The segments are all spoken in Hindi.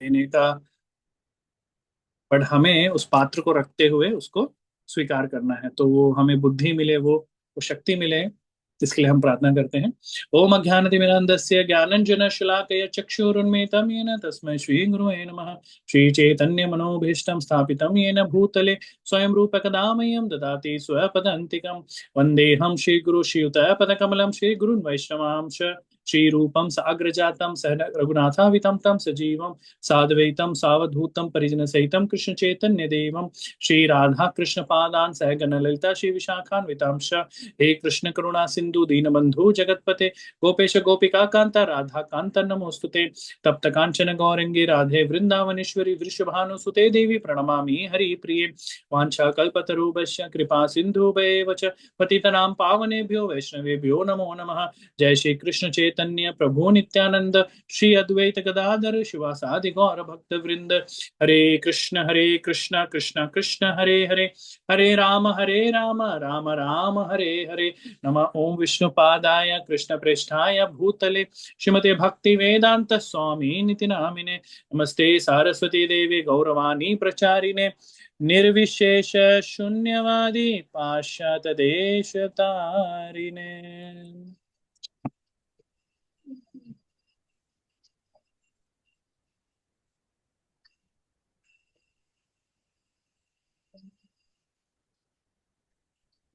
देने का, बट हमें उस पात्र को रखते हुए उसको स्वीकार करना है, तो वो हमें बुद्धि मिले, वो शक्ति मिले, इसके लिए हम प्रार्थना करते हैं। ओम अज्ञानतिमिरन्धस्य ज्ञानञ्जन शलाकया चक्षुरुन्मीलितं येन तस्मै श्री गुरुवे नमः। श्री चैतन्य मनोभीष्टं स्थापितं येन भूतले स्वयं रूप कदा मह्यं ददाति स्वपदान्तिकं। वन्देऽहं श्रीगुरु श्रीयुतपदकमलं श्रीगुरुन् वैष्णवांश श्रीरूपं साग्रजातं सहन रघुनाथावितं तं सजीवं साद्वैतं सावधूतं परिजनसहितं कृष्ण चैतन्य देवं श्री राधा कृष्ण पादान सह गण ललिता श्री विशाखान्वितांश। हे कृष्ण करुणा सिंधु दीनबंधु जगतपते गोपेश गोपिका कांता राधा कांता नमोस्तुते। तप्त कांचन गौरंगी राधे वृंदावनेश्वरी वृषभानुसुते देवी प्रणमामि हरि प्रिये। वांछा कल्पतरुभ्यश्च कृपा सिंधुभ्येव च पतितनां पावनेभ्यो वैष्णवेभ्यो नमो नमः। जय श्री कृष्ण चैतन्य प्रभु नित्यानंद श्री अद्वैत गदाधर शिवासादि गौर भक्त वृंद। हरे कृष्ण कृष्ण कृष्ण हरे हरे, हरे राम राम राम हरे हरे। नमः ओम विष्णुपादाय कृष्ण प्रेष्ठाय भूतले श्रीमते भक्ति वेदांत स्वामी निति नामिने। नमस्ते सारस्वती देवी गौरवाणी प्रचारिणे निर्विशेष शून्यवादी पाश्चात देश तारिणे।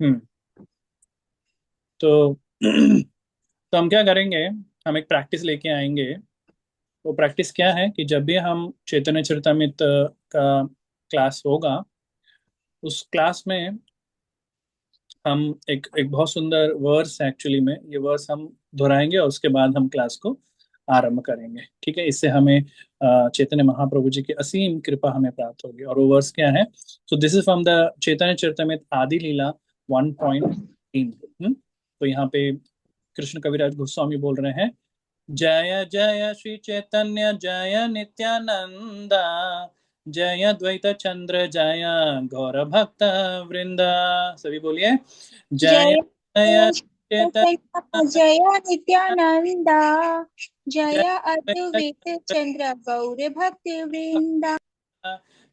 हम्म। तो तो हम क्या करेंगे, हम एक प्रैक्टिस लेके आएंगे। वो प्रैक्टिस क्या है कि जब भी हम चैतन्य चरितमृत का क्लास होगा, उस क्लास में हम एक एक बहुत सुंदर वर्स, एक्चुअली में ये वर्स हम दोहराएंगे और उसके बाद हम क्लास को आरंभ करेंगे। ठीक है, इससे हमें चैतन्य महाप्रभु जी की असीम कृपा हमें प्राप्त होगी। और वो वर्स क्या है? So this is from the Chaitanya Charitamrita Adi Lila 1.3। तो यहाँ पे कृष्ण कविराज गोस्वामी बोल रहे हैं, जय जय श्री चैतन्य जय नित्यानंदा, जय द्वैत चंद्र जय गौर भक्त वृंदा। सभी बोलिए, जय जय जय जय चैतन्य जय नित्यानंदा, जय जय द्वैत अद्वैत चंद्र गौर भक्ति वृंदा।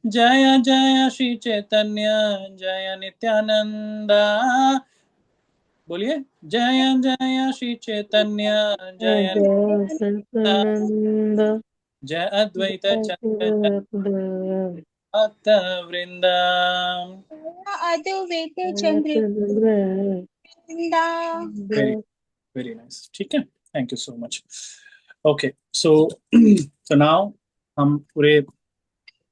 जय जय श्री चैतन्य जय नित्यानंदा। बोलिए, जय जय श्री चैतन्य जय जय सच्चिदानंद जय अद्वैत चंद्र जय जय भक्त वृंदा। अद्वैत चंद्र वृंदा। वेरी वेरी नाइस, ठीक है, thank you so much. Okay, so so now हम पूरे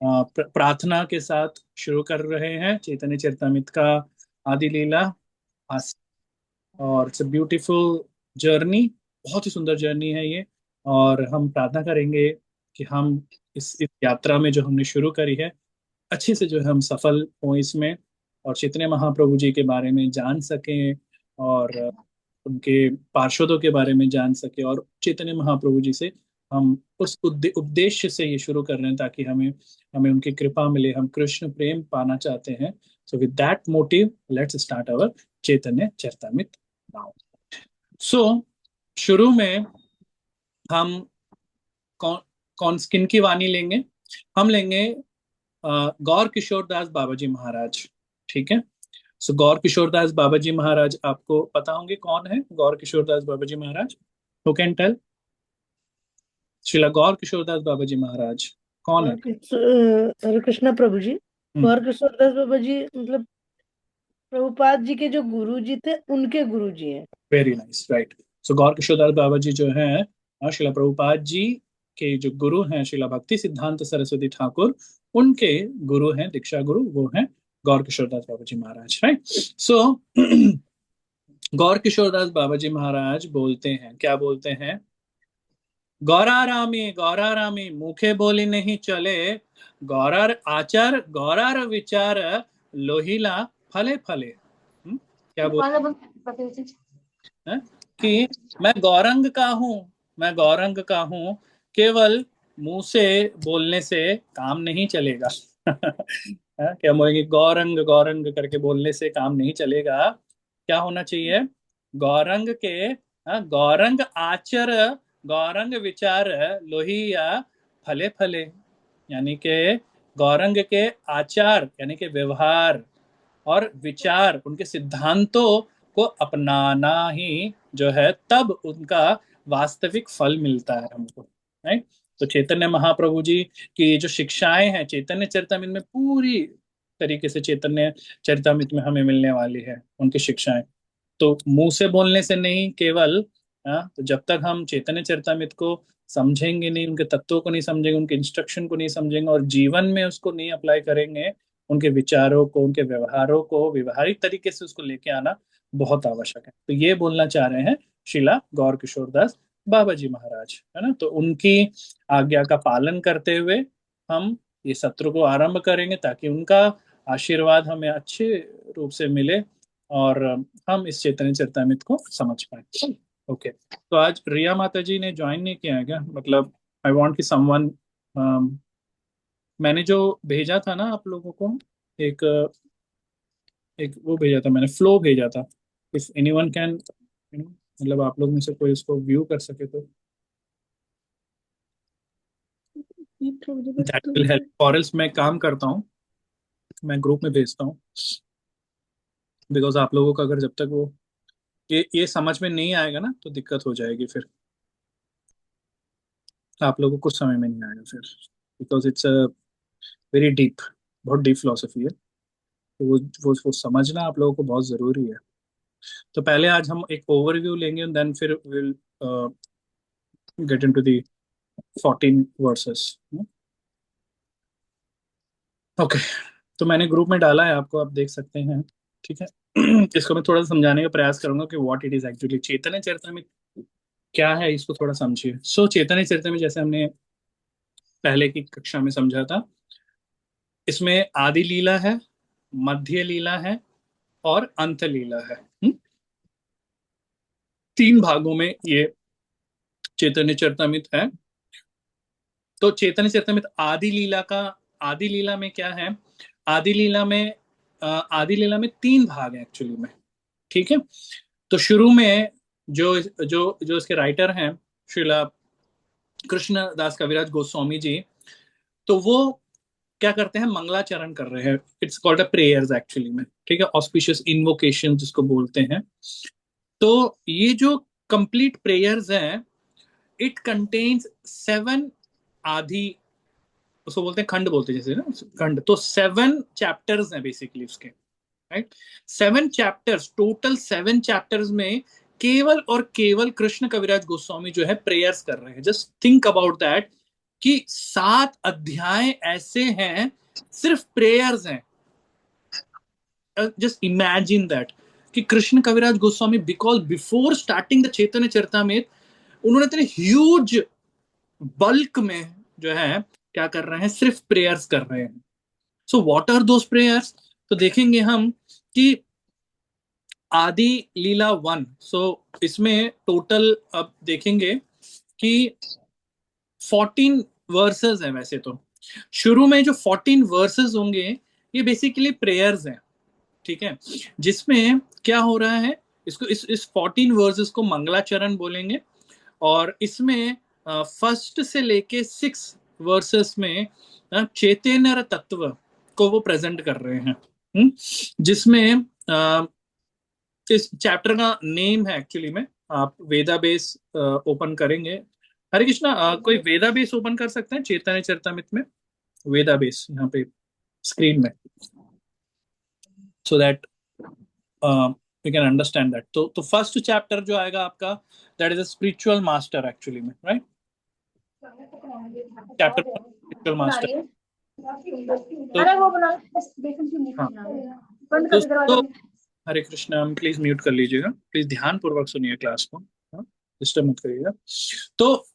प्रार्थना के साथ शुरू कर रहे हैं चैतन्य चरितमृत का आदि लीला। और इट्स अ ब्यूटीफुल जर्नी, बहुत ही सुंदर जर्नी है ये। और हम प्रार्थना करेंगे कि हम इस यात्रा में जो हमने शुरू करी है, अच्छे से जो है हम सफल हों इसमें, और चैतन्य महाप्रभु जी के बारे में जान सकें, और उनके पार्षदों के बारे में जान सके, और चैतन्य महाप्रभु जी से हम उस उद्देश्य से ये शुरू कर रहे हैं, ताकि हमें हमें उनकी कृपा मिले, हम कृष्ण प्रेम पाना चाहते हैं। So with that motive let's start our Chaitanya Charitamrita now. So शुरू में हम कौन कौन किन की वाणी लेंगे? हम लेंगे गौर किशोर दास बाबा जी महाराज। ठीक है, सो गौर किशोर दास बाबा जी महाराज, आपको पता होंगे कौन है Gaur Kishore Das Baba ji Maharaj? Who can tell? Srila Gaur Kishore Das Baba ji Maharaj कौन है? हरे कृष्णा प्रभु जी। हम्म। और किशोरदास बाबा जी मतलब प्रभुपाद जी के जो गुरु जी थे उनके गुरु जी हैं। Very nice, right. So Gaur Kishore Das Baba ji जो है, श्रीला प्रभुपाद जी के जो गुरु हैं श्रीला भक्ति सिद्धांत सरस्वती ठाकुर, उनके गुरु हैं, दीक्षा गुरु, वो हैं गौर किशोर दास बाबा जी महाराज, राइट। सो गौर किशोर दास बाबा जी महाराज बोलते हैं, क्या बोलते हैं? गौरा रामी मुखे बोली नहीं चले, गौरार आचार गौरार विचार लोहिला फले फले। क्या बोल है कि मैं गौरंग का हूँ, मैं गौरंग का हूँ, केवल मुंह से बोलने से काम नहीं चलेगा। क्या बोलेंगे? गौरंग गौरंग करके बोलने से काम नहीं चलेगा। क्या होना चाहिए? गौरंग के, गौरंग आचर, गौरंग विचार लोहिया फले फले। यानी कि गौरंग के आचार यानी कि व्यवहार और विचार, उनके सिद्धांतों को अपनाना ही जो है, तब उनका वास्तविक फल मिलता है हमको, राइट। तो चैतन्य महाप्रभु जी की जो शिक्षाएं हैं चैतन्य चरितामृत में, पूरी तरीके से चैतन्य चरितामृत में हमें मिलने वाली है उनकी शिक्षाएं। तो मुंह से बोलने से नहीं केवल, हाँ, तो जब तक हम चैतन्य चरितामृत को समझेंगे नहीं, उनके तत्वों को नहीं समझेंगे, उनके इंस्ट्रक्शन को नहीं समझेंगे और जीवन में उसको नहीं अप्लाई करेंगे, उनके विचारों को, उनके व्यवहारों को व्यवहारिक तरीके से उसको लेके आना बहुत आवश्यक है। तो ये बोलना चाह रहे हैं शिला गौर किशोर दास बाबा जी महाराज, है ना। तो उनकी आज्ञा का पालन करते हुए हम ये सत्र को आरंभ करेंगे, ताकि उनका आशीर्वाद हमें अच्छे रूप से मिले और हम इस चैतन्य चरितामृत को समझ पाए। ओके, तो आज रिया माता जी ने ज्वाइन नहीं किया है क्या? मतलब आई वांट कि समवन, मैंने जो भेजा था ना आप लोगों को, एक एक वो भेजा था मैंने, फ्लो भेजा था। इफ एनीवन कैन, मतलब आप लोग में से कोई इसको व्यू कर सके तो दैट विल हेल्प। और else मैं काम करता हूँ, मैं ग्रुप में भेजता हूँ, बिकॉज आप लोगों का अगर जब तक वो ये समझ में नहीं आएगा ना तो दिक्कत हो जाएगी फिर, आप लोगों को कुछ समय में नहीं आएगा फिर, because it's a very deep, बहुत डीप फिलोसफी है। तो वो समझना आप लोगों को बहुत जरूरी है। तो पहले आज हम एक ओवरव्यू लेंगे, देन फिर will get into the 14 versus. Okay, तो मैंने ग्रुप में डाला है, आपको आप देख सकते हैं, ठीक है। इसको मैं थोड़ा सा समझाने का प्रयास करूंगा कि व्हाट इट इज एक्चुअली। चैतन्य चरितामृत क्या है, इसको थोड़ा समझिए। सो चैतन्य चरितामृत जैसे हमने पहले की कक्षा में समझा था, इसमें आदि लीला है, मध्य लीला है और अंत लीला है। तीन भागों में ये चैतन्य चरितामृत है। तो चैतन्य चरितामृत आदि लीला का, आदि लीला में क्या है, आदि लीला में आदि लीला में तीन भाग है एक्चुअली में, ठीक है। तो शुरू में जो जो जो इसके राइटर हैं श्रीला कृष्ण दास कविराज गोस्वामी जी, तो वो क्या करते हैं, मंगलाचरण कर रहे हैं। It's called a prayers actually में, ठीक है, ऑस्पिशियस इन्वोकेशन जिसको बोलते हैं। तो ये जो कंप्लीट प्रेयर्स हैं, इट कंटेन्स 7 आदि, उसको बोलते हैं खंड, बोलते हैं जैसे ना खंड, तो 7 चैप्टर्स हैं बेसिकली उसके, राइट। 7 चैप्टर्स, टोटल 7 चैप्टर्स में केवल और केवल कृष्ण कविराज गोस्वामी जो है प्रेयर्स कर रहे हैं। जस्ट थिंक अबाउट दैट कि 7 अध्याय ऐसे हैं सिर्फ प्रेयर्स हैं। जस्ट इमेजिन दैट कि Krishna Kaviraj Goswami, because before starting the Chaitanya Charitamrita, उन्होंने इतने ह्यूज बल्क में जो है क्या कर रहे हैं, सिर्फ प्रेयर्स कर रहे हैं। So what are those prayers? तो देखेंगे हम कि आदि लीला 1, सो इसमें टोटल अब देखेंगे कि 14 वर्सेस हैं वैसे तो। शुरू में जो 14 वर्सेस होंगे ये बेसिकली प्रेयर्स हैं, ठीक है, जिसमें क्या हो रहा है, इसको इस 14 वर्सेस को मंगलाचरण बोलेंगे। और इसमें फर्स्ट से लेके 6 वर्सेस में चैतन्य तत्व को वो प्रेजेंट कर रहे हैं। जिसमें इस चैप्टर का नेम है एक्चुअली में, आप वेदा बेस ओपन करेंगे। हरे कृष्णा, कोई वेदा बेस ओपन कर सकते हैं चैतन्य चरितमृत में, वेदा बेस यहाँ पे स्क्रीन में, so that we can understand that. तो फर्स्ट चैप्टर जो आएगा आपका, that is a spiritual master actually में, राइट। Chapter spiritual master. तो हाँ, तो हरे कृष्णा, प्लीज म्यूट कर लीजिएगा, प्लीज ध्यान पूर्वक सुनिए क्लास को, डिस्टर्ब मत करिएगा। तो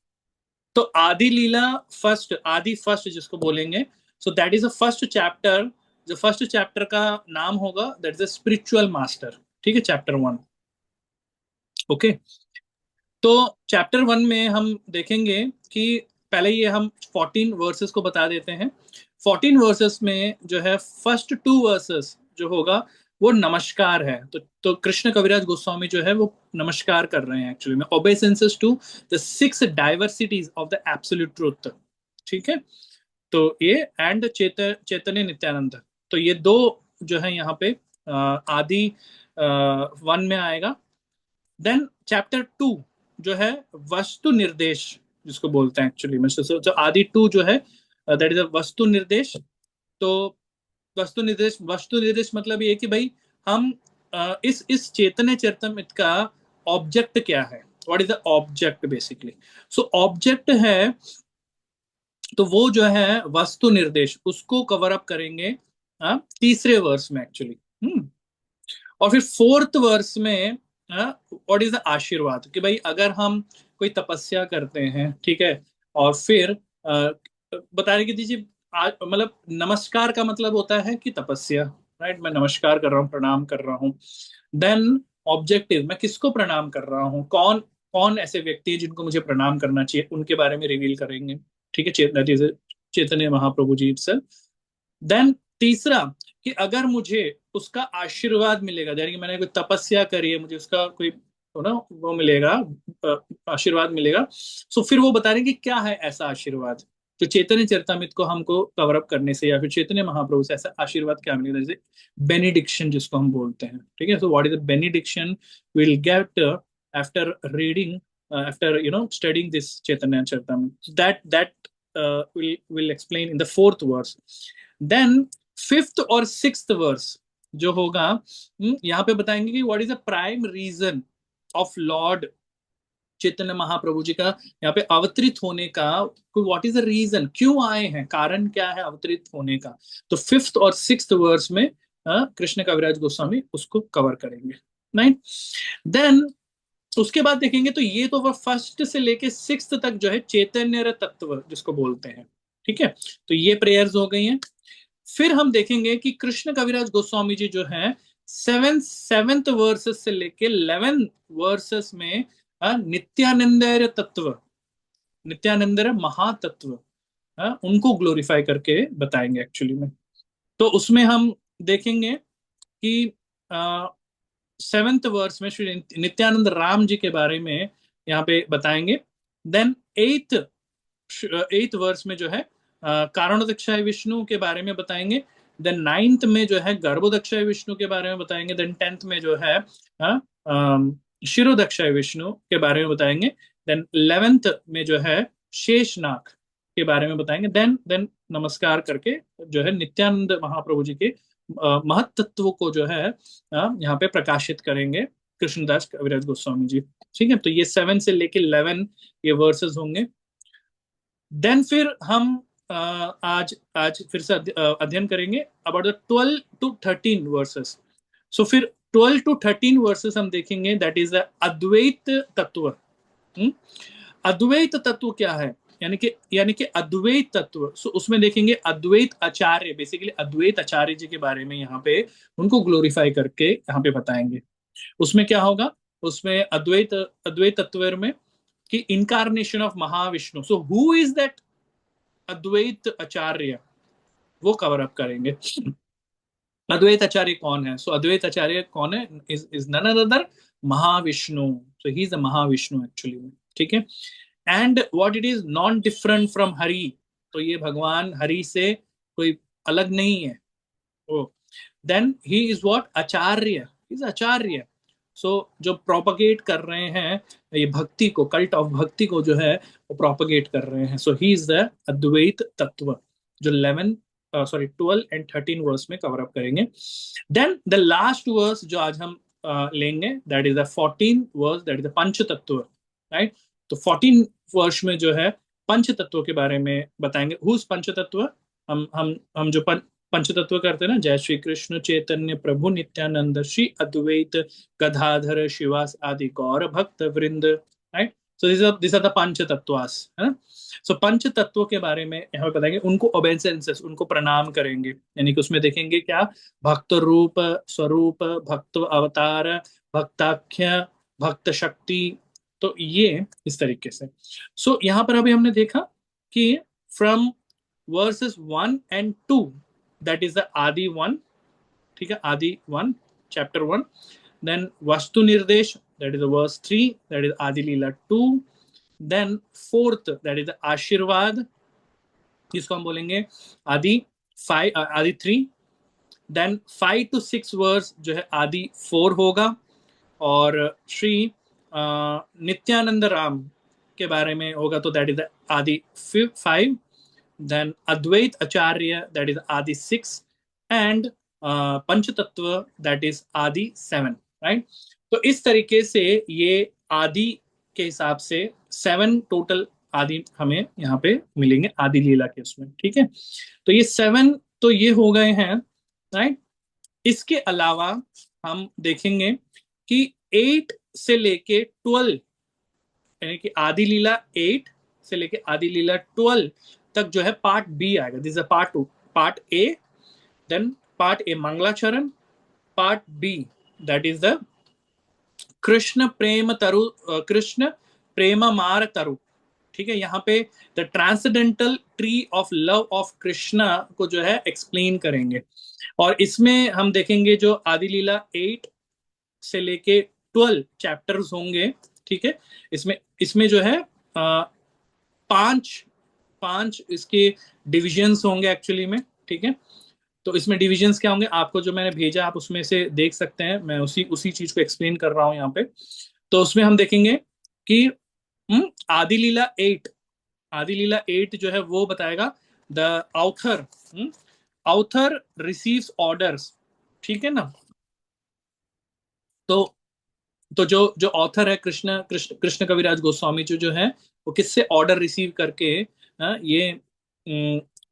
तो आदि लीला फर्स्ट, आदि फर्स्ट जिसको बोलेंगे, सो that is the first chapter. जो फर्स्ट चैप्टर का नाम होगा that is a spiritual master, ठीक है, चैप्टर 1। ओके, तो चैप्टर 1 में हम देखेंगे कि पहले ये हम 14 वर्सेस को बता देते हैं। 14 वर्सेस में जो है फर्स्ट 2 वर्सेस जो होगा वो नमस्कार है। तो कृष्ण कविराज गोस्वामी जो है वो नमस्कार कर रहे हैं एक्चुअली में, obeisances to the 6 diversities of the absolute truth, ठीक है। तो ये एंड चैतन्य नित्यानंद, तो ये दो जो है यहाँ पे आदि 1 में आएगा। देन चैप्टर 2 जो है वस्तु निर्देश जिसको बोलते हैं एक्चुअली में, जो आदि 2 जो है दैट इज अ वस्तु निर्देश। तो वस्तु निर्देश मतलब ये कि भाई हम इस चैतन्य चरितमृत का ऑब्जेक्ट क्या है, what is the object basically. So object है, तो वो जो है वस्तु निर्देश उसको कवर अप करेंगे तीसरे वर्ष में एक्चुअली। और फिर फोर्थ वर्ष में व्हाट इज द आशीर्वाद, कि भाई अगर हम कोई तपस्या करते हैं, ठीक है, और फिर बता रहे कि दीजिए मतलब नमस्कार का मतलब होता है कि तपस्या, राइट, मैं नमस्कार कर रहा हूँ, प्रणाम कर रहा हूँ। देन ऑब्जेक्टिव, मैं किसको प्रणाम कर रहा हूँ, कौन कौन ऐसे व्यक्ति हैं जिनको मुझे प्रणाम करना चाहिए, उनके बारे में रिवील करेंगे, ठीक है, चैतन्य महाप्रभु जी से। देन तीसरा, कि अगर मुझे उसका आशीर्वाद मिलेगा, यानी कि मैंने कोई तपस्या करी है, मुझे उसका कोई तो ना वो मिलेगा, आशीर्वाद मिलेगा। सो फिर वो बता रहे हैं कि क्या है ऐसा आशीर्वाद जो चैतन्य चरितमृत को हमको कवर अप करने से, या फिर चैतन्य महाप्रभु से ऐसा आशीर्वाद क्या मिलेगा, जैसे बेनिडिक्शन जिसको हम बोलते हैं, ठीक है। So what is the benediction will get after reading, after studying this Chaitanya Charitamrita, that will explain in the fourth verse. Then fifth और सिक्स्थ वर्स जो होगा, यहाँ पे बताएंगे कि what is the prime reason of lord Chaitanya Mahaprabhu ji का यहाँ पे अवतरित होने का, व्हाट इज द रीजन, क्यों आए हैं, कारण क्या है अवतरित होने का। तो फिफ्थ और सिक्स्थ वर्स में कृष्ण कविराज गोस्वामी उसको कवर करेंगे, राइट। देन उसके बाद देखेंगे तो ये तो वह फर्स्ट से लेके सिक्स्थ तक जो है चैतन्य तत्व जिसको बोलते हैं, ठीक है। तो ये प्रेयर्स हो गई हैं। फिर हम देखेंगे कि कृष्ण कविराज गोस्वामी जी जो है सेवेंथ वर्सेस से लेके 11 वर्सेस में नित्यानंद तत्व, नित्यानंद महातत्व उनको ग्लोरीफाई करके बताएंगे एक्चुअली में। तो उसमें हम देखेंगे कि सेवेंथ वर्स में श्री नित्यानंद राम जी के बारे में यहाँ पे बताएंगे। देन एथ वर्स में जो है कारणोदक्षाय विष्णु के बारे में बताएंगे। देन नाइन्थ में जो है गर्भोदक्षाय विष्णु के बारे में बताएंगे। देन 10th में जो है शिरोदक्षाय विष्णु के बारे में बताएंगे। देन 11th में जो है शेषनाग के बारे में बताएंगे। देन नमस्कार करके जो है नित्यानंद महाप्रभु जी के महत्त्व को जो है यहाँ पे प्रकाशित करेंगे कृष्णदास कविराज गोस्वामी जी, ठीक है। तो ये 7 से लेके 11 ये वर्सेस होंगे। देन फिर हम आज फिर से अध्ययन करेंगे अबाउट द 12 to 13 वर्सेस। सो फिर 12 to 13 वर्सेस हम देखेंगे, दैट इज द अद्वैत तत्व। अद्वैत तत्व क्या है, यानी कि अद्वैत तत्व। सो उसमें देखेंगे अद्वैत आचार्य, बेसिकली अद्वैत आचार्य जी के बारे में यहाँ पे उनको ग्लोरीफाई करके यहाँ पे बताएंगे। उसमें क्या होगा, उसमें अद्वैत तत्व में कि incarnation of Mahavishnu. So who is that Advaita Acharya, वो कवर अप करेंगे। अद्वैत आचार्य कौन है, सो अद्वैत आचार्य कौन है, is none other Mahavishnu. So he is the Mahavishnu actually, ठीक है। And what it is non different from Hari, तो ये भगवान हरि से कोई अलग नहीं है। Oh then he is what Acharya, is Acharya. So जो प्रोपगेट कर रहे हैं ये भक्ति को, कल्ट ऑफ भक्ति को जो है वो प्रोपगेट कर रहे हैं। सो ही इज द अद्वैत तत्व, जो 12 and 13 वर्स में कवर अप करेंगे। देन द लास्ट वर्स जो आज हम लेंगे, that is the 14 verse, that is the Pancha Tattva, right. तो 14 वर्ष में जो है पंच तत्व के बारे में बताएंगे। हुज पंच तत्व, हम जो पंच तत्व करते हैं ना, जय श्री कृष्ण चैतन्य प्रभु नित्यानंद श्री अद्वैत गदाधर शिवास आदि गौर भक्त वृंद, right. So this are the Pancha Tattvas, है ना। सो पंच तत्वों के बारे में यहाँ पे बताएंगे, उनको ओबेसेंसेस, उनको प्रणाम करेंगे। यानी कि उसमें देखेंगे क्या, भक्त रूप स्वरूप, भक्त अवतार, भक्ताख्य, भक्त शक्ति। तो ये इस तरीके से। सो यहाँ पर अभी हमने देखा कि from versus 1 and 2, that is the आदि 1, ठीक है, आदि 1 chapter 1। देन वस्तु निर्देश, that is verse 3, that is Adi Lila 2। Then fourth, that is the आशीर्वाद, जिसको हम बोलेंगे आदि 5, आदि 3। देन 5 to 6 वर्स जो है आदि 4 होगा। और श्री नित्यानंद राम के बारे में होगा तो that is Adi 5। Then Advaita Acharya that is Adi 6। And पंचतत्व दैट इज आदि 7, राइट। तो इस तरीके से ये आदि के हिसाब से 7 टोटल आदि हमें यहाँ पे मिलेंगे आदि लीला के उसमें, ठीक है। तो ये 7 तो ये हो गए हैं, राइट। इसके अलावा हम देखेंगे कि 8 से लेके 12, यानी कि आदि लीला 8 से लेके आदि लीला 12 तक जो है पार्ट बी आएगा। This is part 2। Part A, then part A मंगलाचरण, part B that is the Krishna Prema Taru, Krishna Prema मार तरु, ठीक है। यहाँ पे the transcendental tree of love of Krishna को जो है एक्सप्लेन करेंगे। और इसमें हम देखेंगे जो आदि लीला 8 से लेके 12 चैप्टर्स होंगे, ठीक है। इसमें इसमें जो है पांच पांच इसके डिविजन्स होंगे एक्चुअली में, ठीक है। तो इसमें डिविजन्स क्या होंगे, आपको जो मैंने भेजा आप उसमें से देख सकते हैं, मैं उसी उसी चीज को एक्सप्लेन कर रहा हूं यहाँ पे। तो उसमें हम देखेंगे कि आदि लीला 8, आदि लीला 8 जो है वो बताएगा the author, author receives orders, ठीक है ना। तो जो जो ऑथर है कृष्ण कृष्ण कृष्ण कविराज गोस्वामी जो है वो किससे ऑर्डर रिसीव करके ये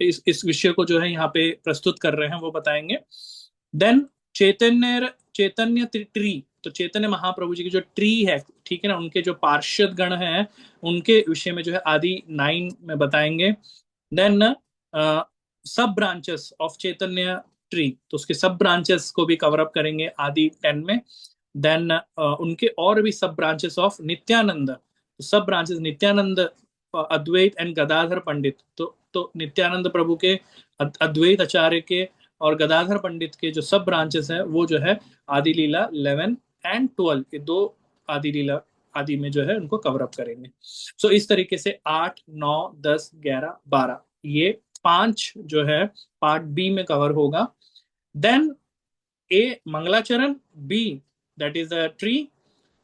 इस विषय को जो है यहाँ पे प्रस्तुत कर रहे हैं वो बताएंगे। देन चैतन्य चैतन्य ट्री, तो चैतन्य महाप्रभु जी की जो ट्री है, ठीक है ना, उनके जो पार्षद गण हैं उनके विषय में जो है आदि 9 में बताएंगे। देन सब ब्रांचेस ऑफ चैतन्य ट्री, तो उसके सब ब्रांचेस को भी कवर अप करेंगे आदि 10 में। देन उनके और भी सब ब्रांचेस ऑफ नित्यानंद, सब ब्रांचेस नित्यानंद, अद्वैत एंड गदाधर पंडित, तो नित्यानंद प्रभु के, अद्वैत आचार्य के और गदाधर पंडित के जो सब ब्रांचेस हैं वो जो है आदि लीला 11 एंड 12 ये 2 आदि लीला आदि में जो है उनको कवर अप करेंगे। सो इस तरीके से 8, 9, 10, 11, 12 ये 5 जो है पार्ट बी में कवर होगा। देन ए मंगलाचरण, b that is the tree,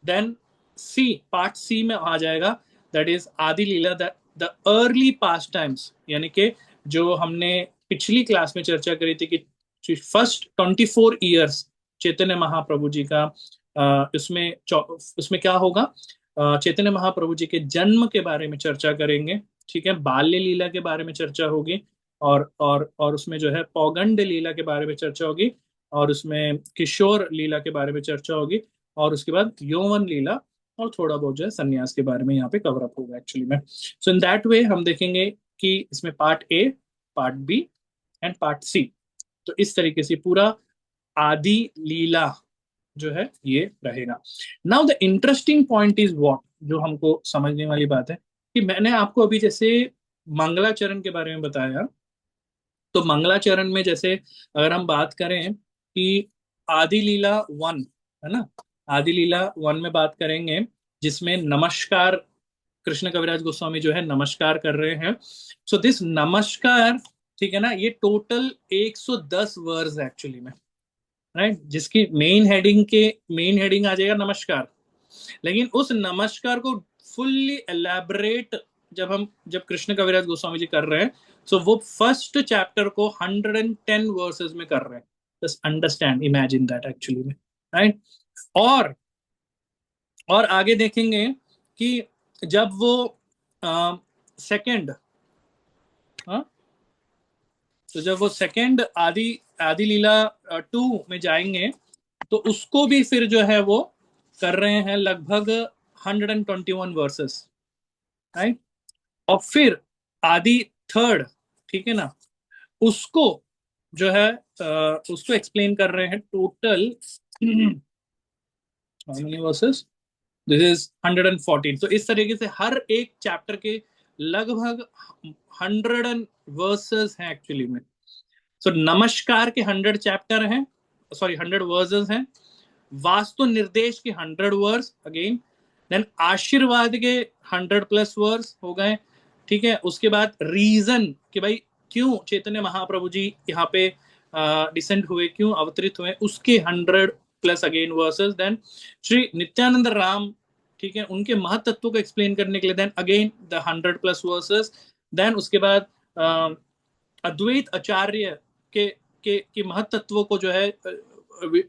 then c part c में आ जाएगा that is Adi Lila the early pastimes, यानी कि जो हमने पिछली क्लास में चर्चा करी थी कि फर्स्ट 24 ईयर्स चैतन्य महाप्रभु जी का, उसमें क्या होगा, चैतन्य महाप्रभु जी के जन्म के बारे में चर्चा करेंगे, ठीक है। बाल्य लीला के बारे में चर्चा होगी और उसमें जो है पौगंड लीला के बारे में चर्चा होगी और उसमें किशोर लीला के बारे में चर्चा होगी और उसके बाद यौवन लीला और थोड़ा बहुत जो है संन्यास के बारे में यहाँ पे कवर अप होगा एक्चुअली में। सो इन दैट वे हम देखेंगे कि इसमें part a, part b and part c, तो इस तरीके से पूरा आदि लीला जो है ये रहेगा। Now the interesting point is what, जो हमको समझने वाली बात है कि मैंने आपको अभी जैसे मंगलाचरण के बारे में बताया, तो मंगलाचरण में जैसे अगर हम बात करें कि आदि लीला 1 है ना, आदि लीला 1 में बात करेंगे जिसमें नमस्कार कृष्ण कविराज गोस्वामी जो है नमस्कार कर रहे हैं। सो दिस नमस्कार, ठीक है ना, ये टोटल 110 वर्ड्स एक्चुअली में, राइट, जिसकी मेन हेडिंग आ जाएगा नमस्कार। लेकिन उस नमस्कार को फुल्ली एलैबोरेट जब कृष्ण कविराज गोस्वामी जी कर रहे हैं, सो वो फर्स्ट चैप्टर को 110 वर्सेस में कर रहे हैं। Just understand, imagine that actually में, राइट। और आगे देखेंगे कि जब वो सेकंड, तो जब वो सेकंड आदि लीला 2 में जाएंगे तो उसको भी फिर जो है वो कर रहे हैं लगभग 121 वर्सेस, राइट। और फिर आदि 3, ठीक है ना, उसको जो है उसको एक्सप्लेन कर रहे हैं total how many versus, this is 114। तो इस तरीके से हर एक चैप्टर के लगभग 100 वर्सेस हैं एक्चुअली में। सो नमस्कार के 100 चैप्टर हैं, सॉरी 100 वर्सेस हैं। वास्तु निर्देश के 100 वर्स अगेन, देन आशीर्वाद के 100 प्लस वर्स हो गए, ठीक है। उसके बाद रीजन कि भाई क्यों चैतन्य महाप्रभु जी यहाँ पे डिसेंड हुए, क्यों अवतरित हुए, उसके 100+ again verses. Then Shri Nityananda Ram, ठीक है, उनके महत्त्व को एक्सप्लेन करने के लिए then again the 100+ verses. Then उसके बाद अद्वैत आचार्य के महत्त्व को जो है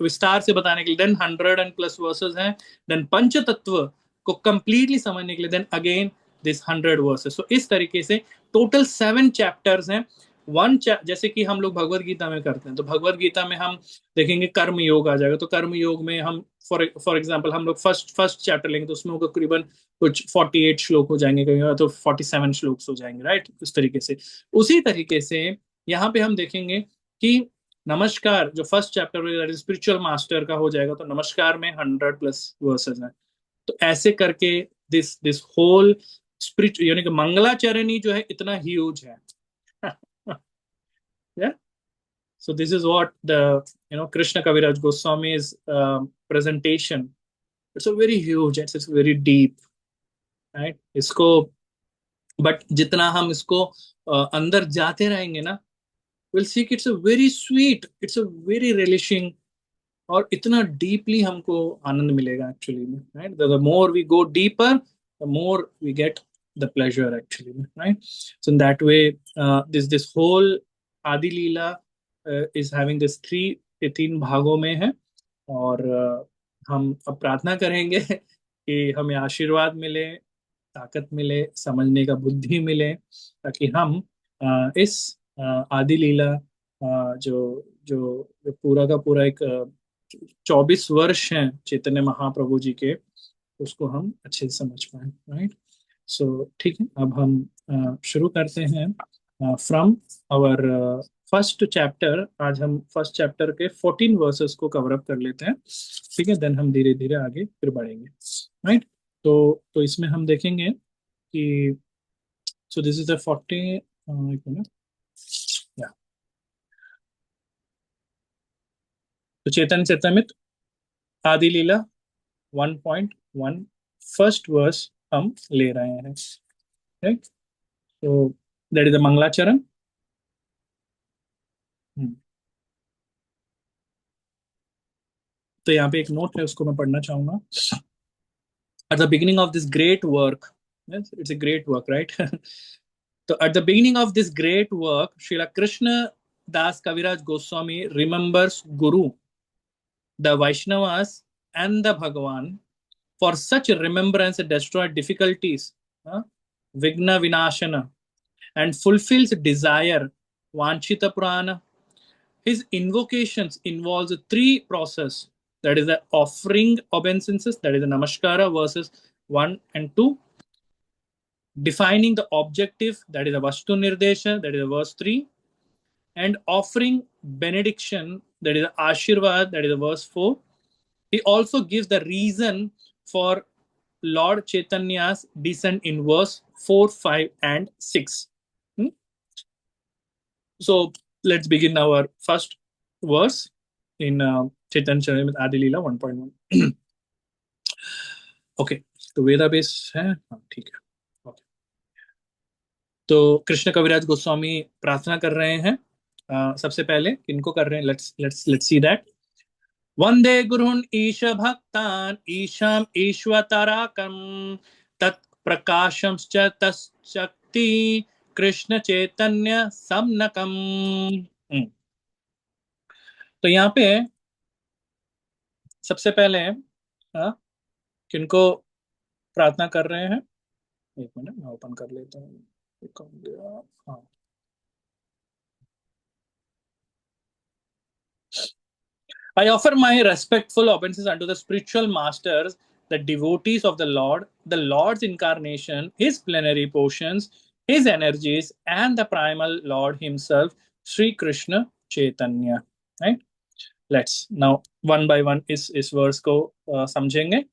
विस्तार से बताने के लिए देन 100+ वर्सेस हैं। देन पंच तत्व को कंप्लीटली समझने के लिए देन अगेन दिस 100 वर्सेस। सो इस तरीके से टोटल 7 चैप्टर्स हैं। जैसे कि हम लोग भगवत गीता में करते हैं, तो भगवत गीता में हम देखेंगे कर्म योग आ जाएगा, तो कर्म योग में हम फॉर एग्जांपल हम लोग फर्स्ट चैप्टर लेंगे तो उसमें तकरीबन कुछ 48 श्लोक हो जाएंगे, कहीं तो 47 श्लोक हो जाएंगे, राइट। इस तरीके से उसी तरीके से यहाँ पे हम देखेंगे कि नमस्कार जो फर्स्ट चैप्टर स्पिरिचुअल मास्टर का हो जाएगा, तो नमस्कार में 100+ वर्सेस हैं। तो ऐसे करके दिस होल स्पिरिचुअल यानी कि मंगलाचरणी जो है इतना ह्यूज है। yeah, so this is what the Krishna Kaviraj Goswami's presentation. It's a very huge, it's very deep, right? इसको बट जितना हम इसको अंदर जाते रहेंगे ना, we'll see कि it's a very sweet, it's a very relishing, और इतना डीपली हमको आनंद मिलेगा एक्चुअली में, right. The more we go deeper, the more we get the pleasure actually में, right. So in that way this whole Adi Lila is having this 3 भागों में है। और हम अब प्रार्थना करेंगे कि हमें आशीर्वाद मिले, ताकत मिले, समझने का बुद्धि मिले, ताकि हम इस आदि लीला जो जो पूरा का पूरा एक 24 वर्ष हैं चैतन्य महाप्रभु जी के, उसको हम अच्छे से समझ पाए, राइट। सो ठीक है, अब हम शुरू करते हैं फ्रॉम आवर फर्स्ट चैप्टर। आज हम फर्स्ट चैप्टर के 14 वर्सेस को कवर अप कर लेते हैं, ठीक है। देन हम धीरे धीरे आगे फिर बढ़ेंगे, राइट। तो इसमें हम देखेंगे कि सो दिस इज द 40 एक मिनट, या तो चैतन्य चैतन्यमित आदि लीला 1.1 फर्स्ट वर्स हम ले रहे हैं, राइट। तो दैट इज द मंगलाचरण। तो यहाँ पे एक नोट है, उसको मैं पढ़ना चाहूंगा। At the beginning of this great work, it's a great work, right. तो at the beginning of this great work Srila Krishna Das Kaviraj Goswami remembers गुरु, the Vaishnavas and the Bhagavan. For such remembrance destroys difficulties, Vigna Vinashana, and fulfills desire, Vanchita Purana. His invocations involves 3 process. That is the offering obeisances, that is the Namaskara verses 1 and 2. Defining the objective, that is the Vastu Nirdesha, that is the verse 3. And offering benediction, that is the Ashirvad, that is the verse 4. He also gives the reason for Lord Chaitanya's descent in verse 4, 5, and 6. So let's begin our first verse in Chaitanya Charitamrita Adi Leela 1.1. Okay, तो वेदा बेस है, हाँ ठीक है, ओके। तो कृष्ण कविराज गोस्वामी प्रार्थना कर रहे हैं सबसे पहले किनको कर रहे हैं, लेट्स सी दैट। वंदे गुरुन् ईश भक्तान् ईशाम ईश्वताराकं तत्प्रकाशंश्च तच्शक्ति कृष्ण चैतन्य समनकम। तो यहाँ पे सबसे पहले किनको प्रार्थना कर रहे हैं, एक मिनट मैं ओपन कर लेता हूँ। हाँ, I offer my respectful obeisances unto the spiritual masters, the devotees of the Lord's incarnation, His plenary portions, His energies, and the primal Lord Himself, Sri Krishna Chaitanya. Right? Let's now one by one इस वर्स को समझेंगे।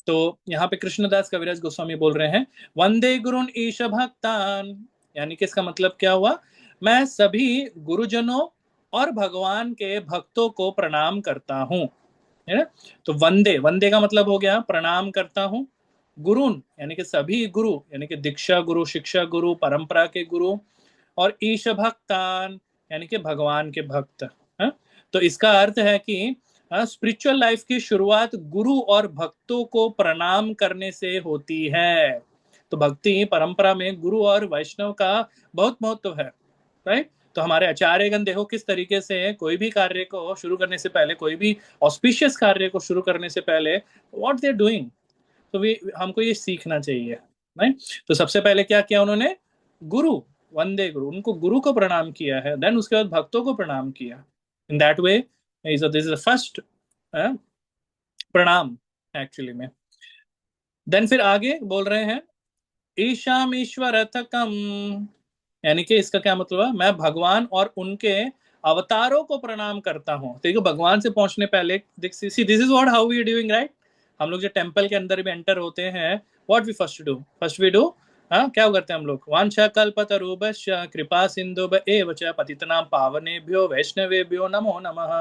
तो यहाँ पे कृष्णदास कविराज गोस्वामी बोल रहे हैं, वंदे गुरुन ईश भक्तान, यानी कि इसका मतलब क्या हुआ, मैं सभी गुरुजनों और भगवान के भक्तों को प्रणाम करता हूँ, है ना। तो वंदे, वंदे का मतलब हो गया प्रणाम करता हूँ। गुरुन यानी कि सभी गुरु, यानी कि दीक्षा गुरु, शिक्षा गुरु, परंपरा के गुरु, और ईश भक्तान यानी कि भगवान के भक्त। हाँ? तो इसका अर्थ है कि स्पिरिचुअल लाइफ की शुरुआत गुरु और भक्तों को प्रणाम करने से होती है। तो भक्ति परंपरा में गुरु और वैष्णव का बहुत महत्व है, राइट। तो हमारे आचार्यगण देखो किस तरीके से कोई भी कार्य को शुरू करने से पहले, कोई भी ऑस्पिशियस कार्य को शुरू करने से पहले व्हाट दे आर डूइंग, तो वे हमको ये सीखना चाहिए, राइट। तो सबसे पहले क्या किया उन्होंने, गुरु, वंदे गुरु, उनको गुरु को प्रणाम किया है, देन उसके बाद भक्तों को प्रणाम किया। इन that way this is the first प्रणाम एक्चुअली में। देन फिर आगे बोल रहे हैं ईशाम ईश्वरथकम, यानी कि इसका क्या मतलब है, मैं भगवान और उनके अवतारों को प्रणाम करता हूँ। तो देखो भगवान से पहुंचने पहले this is what how we are doing, right. हम लोग जो टेंपल के अंदर भी एंटर होते हैं, what we first we do, हाँ क्या करते हैं हम लोग, वांछा कल्पतरुभ्यश्च कृपा सिंधुभ्य एव च पतितनां पावनेभ्यो वैष्णवेभ्यो नमो नमः।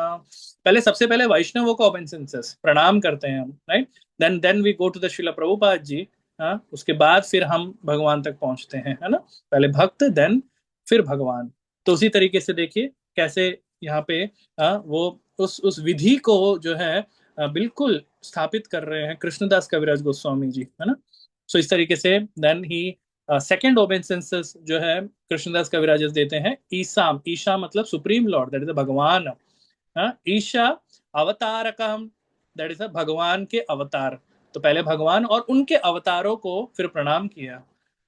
पहले सबसे पहले वैष्णवों को ओबेसेंसेस प्रणाम करते हैं हम, right. Then we go to the Srila Prabhupada ji. हाँ, उसके बाद फिर हम भगवान तक पहुंचते हैं, है ना। पहले भक्त देन फिर भगवान। तो उसी तरीके से देखिए कैसे यहाँ पे वो उस विधि को जो है बिल्कुल स्थापित कर रहे हैं कृष्णदास कविराज गोस्वामी जी, है ना। सो इस तरीके से देन ही सेकंड ओबेसेंसेस जो है कृष्णदास कविराज देते हैं ईसा। ईशा मतलब सुप्रीम लॉर्ड, दैट इज भगवान। ईशा अवतारकम, दैट इज भगवान के अवतार। तो पहले भगवान और उनके अवतारों को फिर प्रणाम किया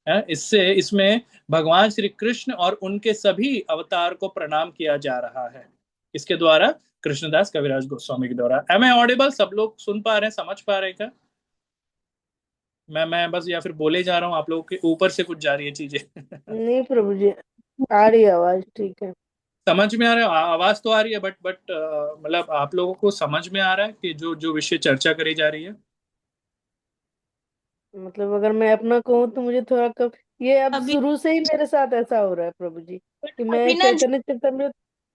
है। इसमें भगवान श्री कृष्ण और उनके सभी अवतार को प्रणाम किया जा रहा है, इसके द्वारा कृष्णदास कविराज गोस्वामी के द्वारा। एम आई ऑडिबल, सब लोग सुन पा रहे हैं, समझ पा रहे हैं क्या? मैं बस या फिर बोले जा रहा हूँ, आप लोगों के ऊपर से कुछ जा रही है चीजें? नहीं प्रभु जी, आ रही है आवाज, ठीक है। समझ में आ रहा है, आवाज तो आ रही है, बट मतलब आप लोगों को समझ में आ रहा है कि जो जो विषय चर्चा करी जा रही है? मतलब अगर मैं अपना कहूँ तो मुझे थोड़ा कम, ये अब अभी शुरू से ही मेरे साथ ऐसा हो रहा है प्रभु जी, कि मैं अभी ना चैतन्य चैतन्य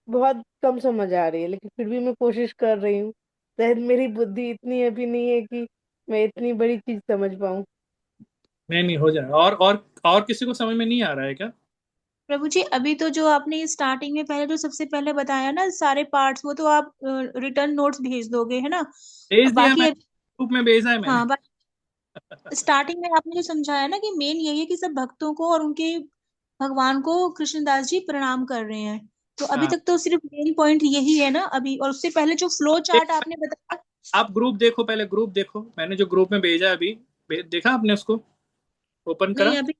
बहुत कम समझ आ रही है, लेकिन फिर भी मैं कोशिश कर रही हूँ। शायद मेरी बुद्धि इतनी अभी नहीं है कि मैं इतनी बड़ी चीज समझ पाऊँ। नहीं नहीं, हो जाएगा। और किसी को समझ में नहीं आ रहा है क्या? प्रभु जी, अभी तो जो आपने स्टार्टिंग में पहले जो सबसे पहले बताया ना सारे पार्ट्स, वो तो आप रिटर्न नोट्स भेज दोगे, है ना। भेज अब दिया बाकी मैंने, ग्रुप में भेजा है मैंने। हाँ, स्टार्टिंग में आपने जो समझाया ना कि मेन यही है कि सब भक्तों को और उनके भगवान को कृष्णदास जी प्रणाम कर रहे हैं। तो अभी हाँ, तक तो सिर्फ मेन पॉइंट यही है ना अभी, और उससे पहले जो फ्लो चार्ट आपने बताया। आप ग्रुप देखो, पहले ग्रुप देखो, मैंने जो ग्रुप में भेजा है अभी, देखा आपने उसको, ओपन नहीं करा? अभी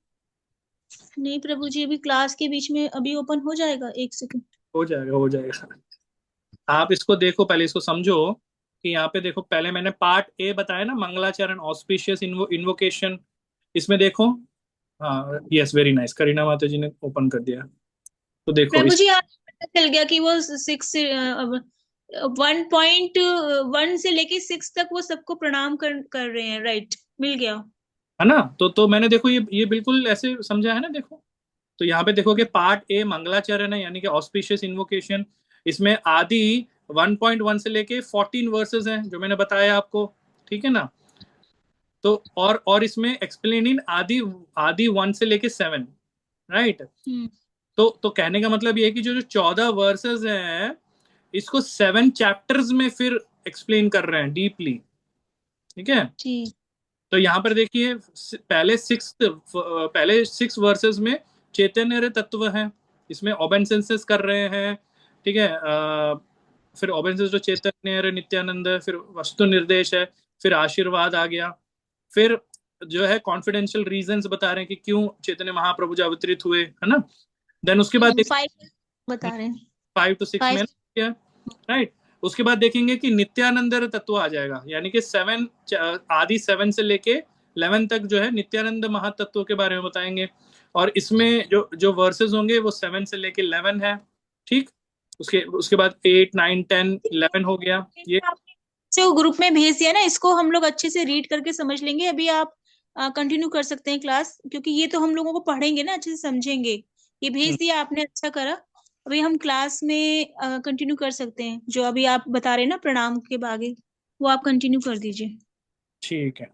नहीं प्रभु जी, अभी क्लास के बीच में अभी ओपन हो जाएगा, एक सेकंड। हो जाएगा, हो जाएगा। आप इसको देखो, पहले इसको समझो कि यहाँ पे देखो, पहले मैंने पार्ट ए बताया ना, मंगलाचरण ऑस्पिशियस इन्वोकेशन, इसमें देखो। हाँ, यस, वेरी नाइस, करीना माता जी ने ओपन कर दिया। तो देखो प्रभु इस, जी आज पता चल गया कि वो 1.1 से लेके 6 तक वो सबको प्रणाम कर रहे हैं, राइट, मिल गया। है ना। तो मैंने देखो ये बिल्कुल ऐसे समझा है ना, देखो। तो यहाँ पे देखो कि पार्ट ए मंगलाचरण है, यानी कि ऑस्पिशियस इन्वोकेशन। इसमें आदि 1.1 से लेके 14 वर्सेस हैं, जो मैंने बताया आपको, ठीक है ना। तो और इसमें एक्सप्लेन इन आदि, आदि 1 से लेके 7, राइट। हम्म। तो कहने का मतलब ये है कि जो जो 14 वर्सेस हैं, इसको 7 चैप्टर्स में फिर एक्सप्लेन कर रहे हैं डीपली, ठीक है। ठीक। तो यहाँ पर देखिए, पहले 6 वर्सेस में चैतन्य तत्व है, इसमें ओबेसेंसेस कर रहे हैं, ठीक है। फिर ओबेसेंस जो चैतन्य नित्यानंद है, फिर वस्तु निर्देश है, फिर आशीर्वाद आ गया, फिर जो है कॉन्फिडेंशियल रीजंस बता रहे हैं कि क्यों चैतन्य महाप्रभु जो अवतरित हुए, है ना। देन उसके बाद 5 बता रहे हैं। 5 to 6 में 5। किया, राइट। उसके बाद देखेंगे कि नित्यानंद तत्व आ जाएगा, यानी कि 7, आदि 7 से लेके 11 तक जो है नित्यानंद महातत्व के बारे में बताएंगे। और इसमें जो जो वर्सेस होंगे वो 7 से लेके 11 है, ठीक। उसके उसके बाद 8, 9, 10, 11 हो गया ये। से वो ग्रुप में भेज दिया ना, इसको हम लोग अच्छे से रीड करके समझ लेंगे। अभी आप कंटिन्यू कर सकते हैं क्लास, क्योंकि ये तो हम लोगों को पढ़ेंगे ना, अच्छे से समझेंगे। ये भेज दिया आपने, अच्छा करा। अभी हम क्लास में कंटिन्यू कर सकते हैं, जो अभी आप बता रहे हैं ना प्रणाम के बागे, वो आप कंटिन्यू कर दीजिए। ठीक है।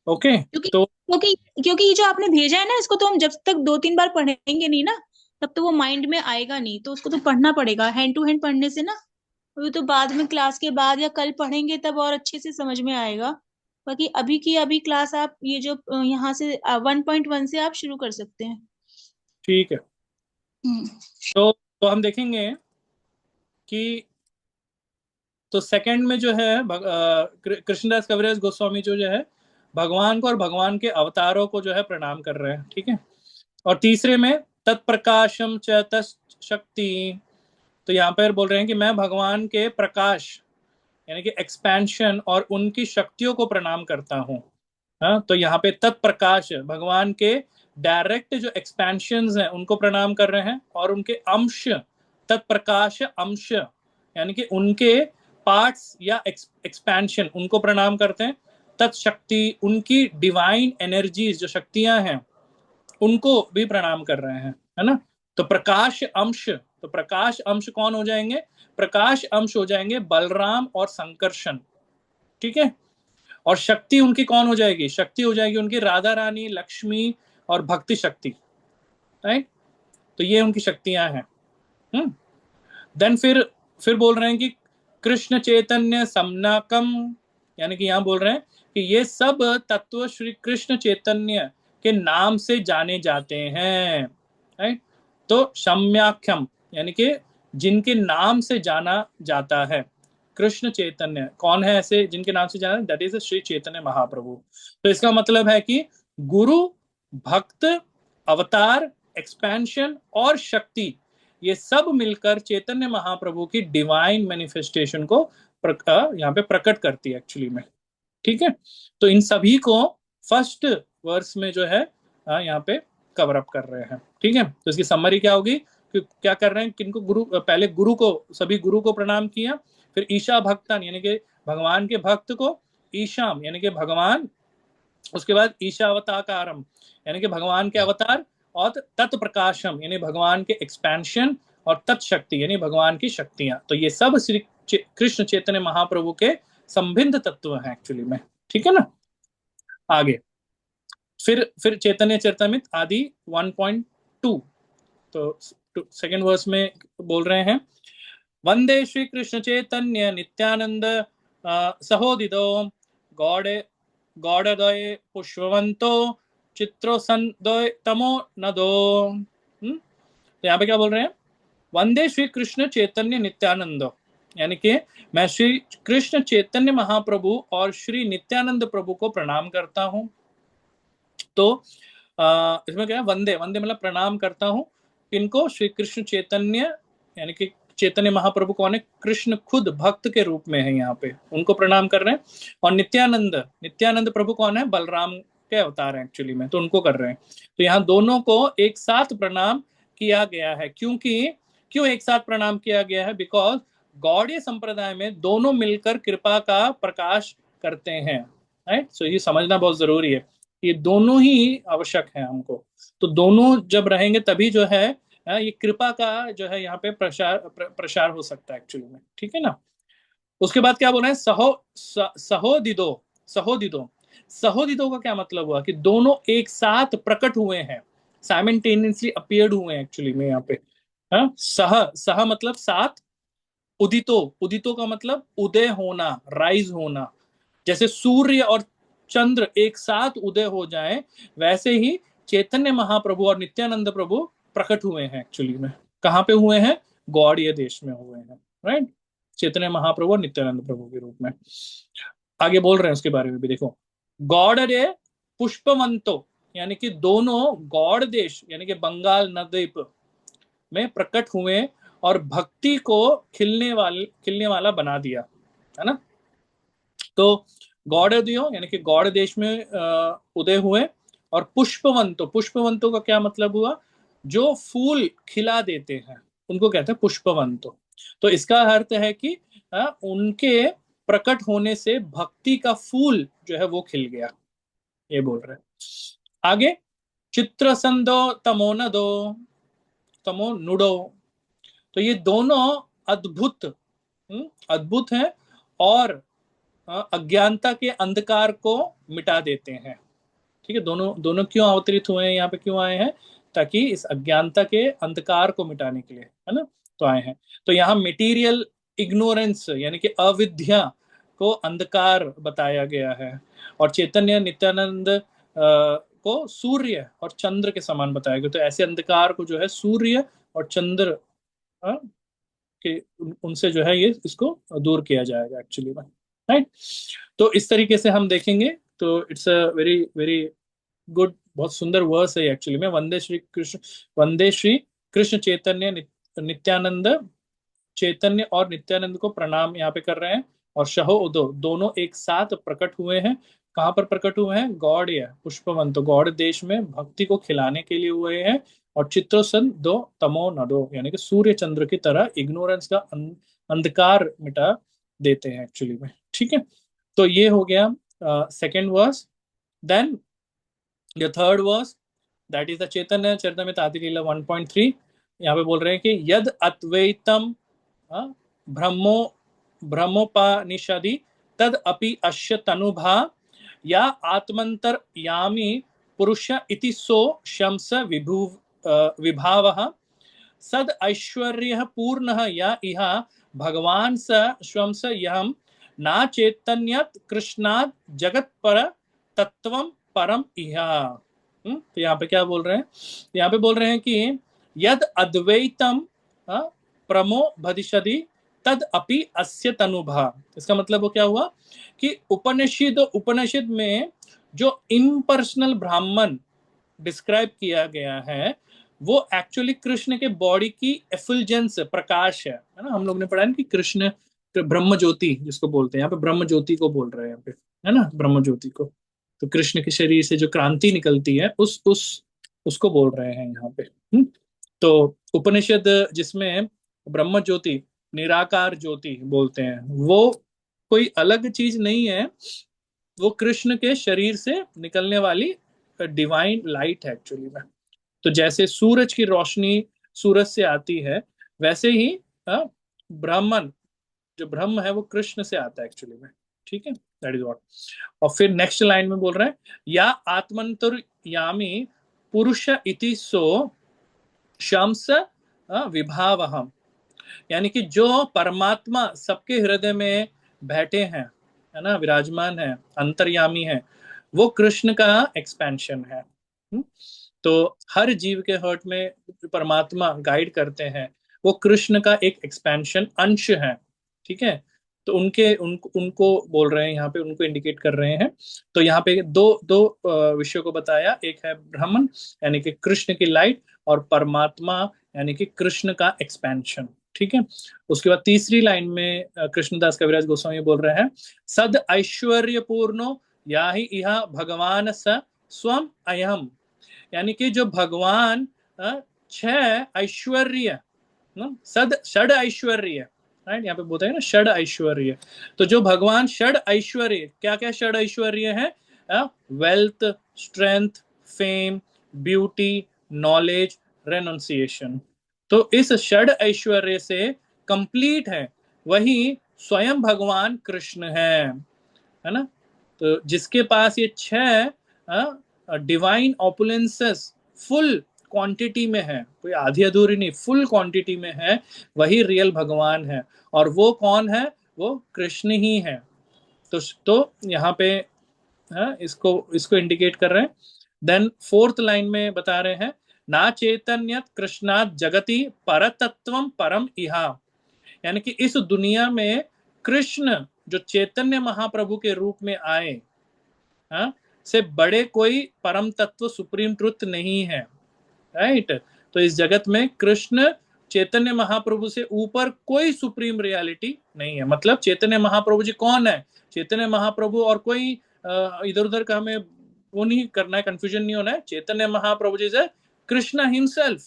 ओके। क्योंकि तो क्योंकि क्योंकि ये जो आपने भेजा है ना, इसको तो हम जब तक 2-3 बार पढ़ेंगे नहीं ना, तब तो वो माइंड में आएगा नहीं। तो उसको तो पढ़ना पड़ेगा, हैंड टू हैंड पढ़ने से ना। वो तो बाद में क्लास के बाद या कल पढ़ेंगे तब और अच्छे से समझ में आएगा। बाकी अभी की अभी क्लास आप ये जो यहाँ से 1.1 से आप शुरू कर सकते हैं। ठीक है। हम्म। तो हम देखेंगे कि तो सेकंड में जो है कृष्णदास कविराज गोस्वामी जो है भगवान को और भगवान के अवतारों को जो है प्रणाम कर रहे हैं, ठीक है। और तीसरे में तत्प्रकाशम च तत्शक्ति, तो यहाँ पर बोल रहे हैं कि मैं भगवान के प्रकाश यानी कि एक्सपेंशन और उनकी शक्तियों को प्रणाम करता हूँ। हाँ, तो यहाँ पे तत्प्रकाश भगवान के डायरेक्ट जो एक्सपेंशंस हैं उनको प्रणाम कर रहे हैं, और उनके अंश तत्प्रकाश अंश यानी कि उनके पार्ट्स या एक्सपेंशन उनको प्रणाम करते हैं। तत्शक्ति उनकी डिवाइन एनर्जीज जो शक्तियां हैं उनको भी प्रणाम कर रहे हैं, है ना। तो प्रकाश अंश, तो प्रकाश अंश कौन हो जाएंगे? प्रकाश अंश हो जाएंगे बलराम और संकर्षण, ठीक है। और शक्ति उनकी कौन हो जाएगी? शक्ति हो जाएगी उनकी राधा रानी, लक्ष्मी और भक्ति शक्ति, राइट। तो ये उनकी शक्तियां हैं। देन फिर बोल रहे हैं कि कृष्ण चैतन्य समनाकम, यानी कि यहां बोल रहे हैं कि ये सब तत्व श्री कृष्ण चैतन्य के नाम से जाने जाते हैं, राइट। तो सम्याख्यम यानी कि जिनके नाम से जाना जाता है। कृष्ण चैतन्य कौन है ऐसे जिनके नाम से जाना? That is Shri Chaitanya Mahaprabhu. तो इसका मतलब है कि गुरु, भक्त, अवतार, एक्सपेंशन और शक्ति, ये सब मिलकर चैतन्य महाप्रभु की डिवाइन मैनिफेस्टेशन को यहाँ पे प्रकट करती है एक्चुअली में, ठीक है। तो इन सभी को फर्स्ट वर्स में जो है यहाँ पे कवर अप कर रहे हैं, ठीक है। तो इसकी समरी क्या होगी कि क्या कर रहे हैं, किनको गुरु, पहले गुरु को, सभी गुरु को प्रणाम किया, फिर ईशा भक्तन यानी कि भगवान के भक्त को, ईशाम यानी कि भगवान, उसके बाद ईशावताकारम यानी कि भगवान के अवतार, और तत्प्रकाशम यानी भगवान के एक्सपेंशन, और तत्शक्ति यानी भगवान की शक्तियां। तो ये सब श्री कृष्ण चैतन्य महाप्रभु के संभिन्न तत्व हैं एक्चुअली में, ठीक है ना। आगे फिर चैतन्य चरितमृत आदि 1.2, तो सेकेंड वर्स में बोल रहे हैं, वंदे श्री कृष्ण चैतन्य नित्यानंद सहोदितो गौड़े गौड़दय पुष्पवंतो चित्रो संदय तमो नदो। तो यहाँ पे क्या बोल रहे हैं? वंदे श्री कृष्ण चैतन्य नित्यानंद, यानी कि मैं श्री कृष्ण चैतन्य महाप्रभु और श्री नित्यानंद प्रभु को प्रणाम करता हूं। तो इसमें क्या है? वंदे, वंदे मतलब प्रणाम करता हूं इनको, श्री कृष्ण चैतन्य यानी कि चैतन्य महाप्रभु कौन है? कृष्ण खुद भक्त के रूप में है, यहाँ पे उनको प्रणाम कर रहे हैं। और नित्यानंद, नित्यानंद प्रभु कौन है? बलराम के अवतार है एक्चुअली में, तो उनको कर रहे हैं। तो यहाँ दोनों को एक साथ प्रणाम किया गया है। क्यों एक साथ प्रणाम किया गया है? बिकॉज गौड़ीय संप्रदाय में दोनों मिलकर कृपा का प्रकाश करते हैं, राइट। सो ये समझना बहुत जरूरी है, ये दोनों ही आवश्यक है हमको। तो दोनों जब रहेंगे तभी जो है ये कृपा का जो है यहाँ पे प्रसार हो सकता है एक्चुअली में, ठीक है ना। उसके बाद क्या बोल रहे हैं? सहोदिदो, सहोदिदो, सहोदिदो का क्या मतलब हुआ? कि दोनों एक साथ प्रकट हुए हैं, साइमल्टेनियसली अपीयर्ड हुए हैं एक्चुअली में यहाँ पे। सह मतलब साथ, उदितो, उदितो का मतलब उदय होना, राइज होना। जैसे सूर्य और चंद्र एक साथ उदय हो जाए, वैसे ही चैतन्य महाप्रभु और नित्यानंद प्रभु प्रकट हुए हैं एक्चुअली में। कहाँ पे हुए हैं? गौड़ीय देश में हुए हैं, राइट। चैतन्य महाप्रभु और नित्यानंद प्रभु के रूप में। आगे बोल रहे हैं उसके बारे में भी, देखो। गौड़े पुष्पवंतो यानी कि दोनों गौड़ देश यानी कि बंगाल नदीप में प्रकट हुए और भक्ति को खिलने वाला बना दिया, है ना। तो गौड़दियो यानी कि गौड़ देश में उदय हुए। और पुष्पवंतो, पुष्पवंतों का क्या मतलब हुआ? जो फूल खिला देते हैं उनको कहते हैं पुष्पवंतो। तो इसका अर्थ है कि उनके प्रकट होने से भक्ति का फूल जो है वो खिल गया, ये बोल रहे हैं। आगे चित्रसंदो तमो न दो, तमो नुडो। तो ये दोनों अद्भुत, अद्भुत हैं और अज्ञानता के अंधकार को मिटा देते हैं। ठीक है, दोनों दोनों क्यों अवतरित हुए हैं, यहाँ पे क्यों आए हैं, ताकि इस अज्ञानता के अंधकार को मिटाने के लिए, है ना, तो आए हैं। तो यहाँ मटेरियल इग्नोरेंस यानी कि अविद्या को अंधकार बताया गया है, और चैतन्य नित्यानंद को सूर्य और चंद्र के समान बताया गया। तो ऐसे अंधकार को जो है सूर्य और चंद्र के उनसे जो है ये इसको दूर किया जाएगा एक्चुअली में, राइट। तो इस तरीके से हम देखेंगे। तो it's a very very good, बहुत सुंदर वर्स है एक्चुअली में। वंदे श्री कृष्ण चैतन्य नित्यानंद, चैतन्य और नित्यानंद को प्रणाम यहाँ पे कर रहे हैं। और शहो उदो दोनों एक साथ प्रकट हुए हैं। कहाँ पर प्रकट हुए हैं? गौड़ पुष्पवन, तो गौड़ देश में भक्ति को खिलाने के लिए हुए हैं। और चित्रोसन दो तमो नडो, यानी कि सूर्य चंद्र की तरह इग्नोरेंस का अंधकार मिटा देते हैं एक्चुअली में। ठीक है, तो ये हो गया second verse. Then the third verse, that is the Chaitanya Charitamrita Adi Lila 1.3। यहाँ पे बोल रहे हैं कि यद अद्वैतम ब्रह्मो ब्रह्मोपनिषदि तद अपि अस्य तनुभा या आत्मंतर यामी पुरुष इति सो शंस विभावः सद ऐश्वर्य पूर्ण या इह भगवान स स्वंस यम ना चैतन्यत कृष्णाद जगत पर तत्वम परम इह। तो यहाँ पे क्या बोल रहे हैं? यहाँ पे बोल रहे हैं कि यद अद्वैतम प्रमो भदिशदि तद अपि अस्य तनुभा। इसका मतलब वो क्या हुआ कि उपनिषद में जो इम्पर्सनल ब्राह्मण डिस्क्राइब किया गया है वो एक्चुअली कृष्ण के बॉडी की एफुलजेंस प्रकाश है ना। हम लोग ने पढ़ा है कि कृष्ण ब्रह्म ज्योति जिसको बोलते हैं, यहाँ पे ब्रह्म ज्योति को बोल रहे हैं यहाँ पे, है ना, ब्रह्म ज्योति को। तो कृष्ण के शरीर से जो क्रांति निकलती है उसको बोल रहे हैं यहाँ पे। तो उपनिषद जिसमें ब्रह्म ज्योति निराकार ज्योति बोलते हैं वो कोई अलग चीज नहीं है, वो कृष्ण के शरीर से निकलने वाली डिवाइन लाइट है एक्चुअली में। तो जैसे सूरज की रोशनी सूरज से आती है वैसे ही ब्राह्मण जो ब्रह्म है वो कृष्ण से आता है एक्चुअली में। ठीक है, दैट इज व्हाट। और फिर नेक्स्ट लाइन में बोल रहे हैं या आत्मंतर यामी पुरुष इति सो शम्स विभावहम, यानी कि जो परमात्मा सबके हृदय में बैठे हैं, है ना, विराजमान है, अंतर्यामी है, वो कृष्ण का एक्सपेंशन है। तो हर जीव के हर्ट में परमात्मा गाइड करते हैं, वो कृष्ण का एक एक्सपेंशन अंश है। ठीक है, तो उनको बोल रहे हैं यहाँ पे, उनको इंडिकेट कर रहे हैं। तो यहाँ पे दो विषयों को बताया, एक है ब्राह्मण यानी कि कृष्ण की लाइट, और परमात्मा यानी कि कृष्ण का एक्सपेंशन। ठीक है, उसके बाद तीसरी लाइन में कृष्णदास कविराज गोस्वामी बोल रहे हैं सद ऐश्वर्य पूर्णो या ही इहा भगवान स स्वम अयम, यानी कि जो भगवान छह ऐश्वर्य सद षड ऐश्वर्य, राइट, यहाँ पे बोलते हैं ना षड ऐश्वर्य। तो जो भगवान षड ऐश्वर्य, क्या क्या षड ऐश्वर्य है? Wealth, strength, fame, beauty, knowledge, renunciation. तो इस षड ऐश्वर्य से कंप्लीट है वही स्वयं भगवान कृष्ण है ना। तो जिसके पास ये छह डिवाइन ऑपुलेंसेस फुल क्वांटिटी में है, कोई आधी अधूरी नहीं, फुल क्वांटिटी में है, वही रियल भगवान है। और वो कौन है? वो कृष्ण ही है। तो यहाँ पे इसको इंडिकेट कर रहे हैं। देन फोर्थ लाइन में बता रहे हैं ना चैतन्य कृष्णात जगति परतत्वम परम इहा, यानी कि इस दुनिया में कृष्ण जो चैतन्य महाप्रभु के रूप में आए से बड़े कोई परम तत्व सुप्रीम ट्रुथ नहीं है, राइट। तो इस जगत में कृष्ण चैतन्य महाप्रभु से ऊपर कोई सुप्रीम रियलिटी नहीं है। मतलब चैतन्य महाप्रभु जी कौन है? चैतन्य महाप्रभु और कोई इधर उधर का हमें वो नहीं करना है, कंफ्यूजन नहीं होना है। चैतन्य महाप्रभु जी से कृष्ण हिमसेल्फ,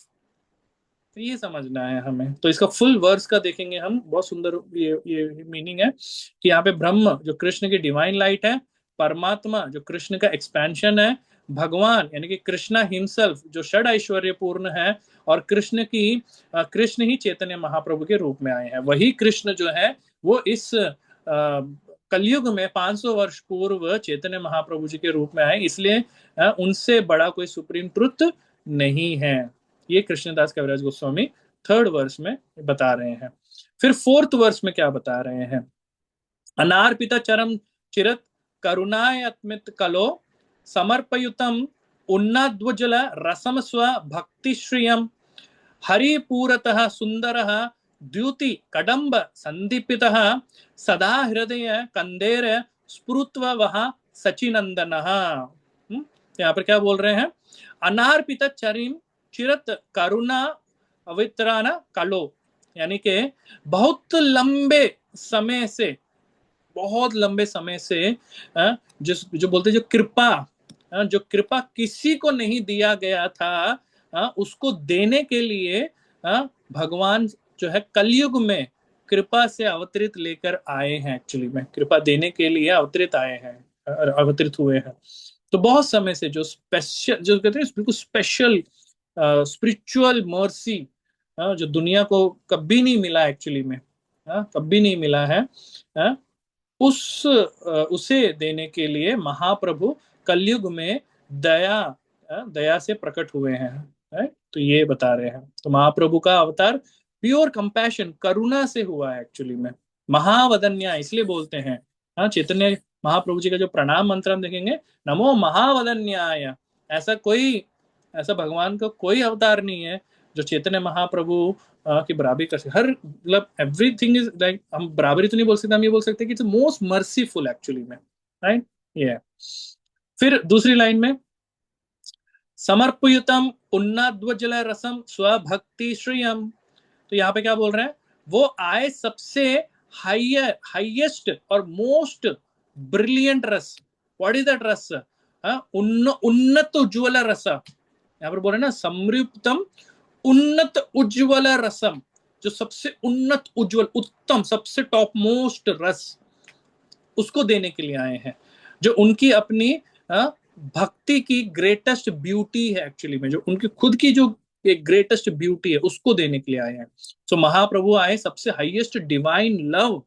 तो ये समझना है हमें। तो इसका फुल वर्स का देखेंगे हम, बहुत सुंदर ये मीनिंग है कि यहाँ पे ब्रह्म जो कृष्ण की डिवाइन लाइट है, परमात्मा जो कृष्ण का एक्सपेंशन है, भगवान यानी कि कृष्णा हिमसेल्फ जो षड ऐश्वर्य पूर्ण है, और कृष्ण ही चैतन्य महाप्रभु के रूप में आए हैं। वही कृष्ण जो है वो इस कलयुग में 500 वर्ष पूर्व चैतन्य महाप्रभु जी के रूप में आए, इसलिए उनसे बड़ा कोई सुप्रीम ट्रुथ नहीं है। ये कृष्णदास कविराज गोस्वामी थर्ड वर्स में बता रहे हैं। फिर फोर्थ वर्स में क्या बता रहे हैं? अनार्पित चरम चिरत करुणायत्मित कलो समर्पयुतम उन्नाद्वजल रसम स्व भक्तिश्रियम हरिपूरतः सुंदरः द्युति कदम्ब संदीपितः सदा हृदय कंदेर स्फुरुत्व वह सचिनंदनः। यहाँ पर क्या बोल रहे हैं? अनार्पित चरिम चिरत करुणा अवित्रान कलो, यानी कि बहुत लंबे समय से, बहुत लंबे समय से जो बोलते जो कृपा किसी को नहीं दिया गया था, उसको देने के लिए भगवान जो है कलयुग में कृपा से अवतरित लेकर आए हैं। एक्चुअली में कृपा देने के लिए अवतरित आए हैं, अवतरित हुए हैं। तो बहुत समय से जो स्पेशल, जो कहते हैं बिल्कुल स्पेशल स्पिरिचुअल मर्सी जो दुनिया को कभी नहीं मिला, एक्चुअली में कभी नहीं मिला है, उसे देने के लिए महाप्रभु कलयुग में दया से प्रकट हुए हैं। तो ये बता रहे हैं। तो महाप्रभु का अवतार प्योर कंपैशन, करुणा से हुआ है एक्चुअली में। महावदन्याय इसलिए बोलते हैं, चैतन्य महाप्रभु जी का जो प्रणाम मंत्र हम देखेंगे, नमो महावदन्याय। ऐसा भगवान का कोई अवतार नहीं है जो चैतन्य महाप्रभु की बराबरी कर सकते। हर मतलब एवरीथिंग इज लाइक, हम बराबरी तो नहीं बोल सकते, हम ये बोल सकते हैं कि इट्स मोस्ट मर्सीफुल एक्चुअली में, राइट। ये फिर दूसरी लाइन में समर्पयुतम उन्नाद्वजल रसम स्वभक्ति श्रियम। तो यहाँ पे क्या बोल रहे हैं? वो आए सबसे हाईएस्ट और मोस्ट ब्रिलियंट रस। व्हाट इज दैट रस? उन्नत उज्ज्वल रस। यहाँ पर बोल रहे हैं ना, समृप्तम उन्नत उज्ज्वल रसम, जो सबसे उन्नत उज्ज्वल उत्तम सबसे टॉप मोस्ट रस, उसको देने के लिए आए हैं, जो उनकी अपनी भक्ति की ग्रेटेस्ट ब्यूटी है एक्चुअली में, जो उनकी खुद की जो एक ग्रेटेस्ट ब्यूटी है उसको देने के लिए आए हैं। तो महाप्रभु आए सबसे हाईएस्ट डिवाइन लव,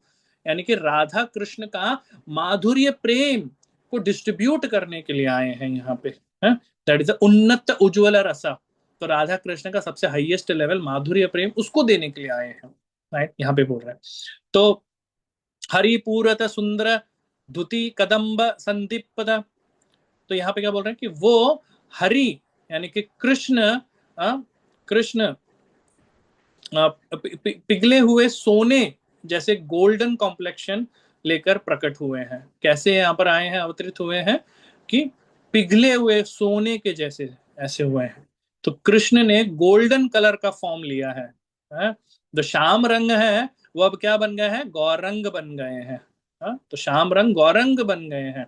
यानी कि राधा कृष्ण का माधुर्य प्रेम को डिस्ट्रीब्यूट करने के लिए आए हैं यहाँ पे। दैट इज उन्नत उज्ज्वल रसा। तो राधा कृष्ण का सबसे हाईएस्ट लेवल माधुर्य प्रेम, उसको देने के लिए आए हैं, राइट। यहाँ पे बोल रहे हैं। तो हरिपूरत सुंदर धुति कदम्ब संदीपद। तो यहाँ पे क्या बोल रहे हैं कि वो हरि यानी कि कृष्ण पिघले हुए सोने जैसे गोल्डन कॉम्प्लेक्शन लेकर प्रकट हुए हैं। कैसे यहाँ पर आए हैं, अवतरित हुए हैं कि पिघले हुए सोने के जैसे ऐसे हुए हैं। तो कृष्ण ने गोल्डन कलर का फॉर्म लिया है। जो श्याम रंग है वो अब क्या बन गए हैं? गौरंग बन गए हैं। तो श्याम रंग गौरंग बन गए हैं।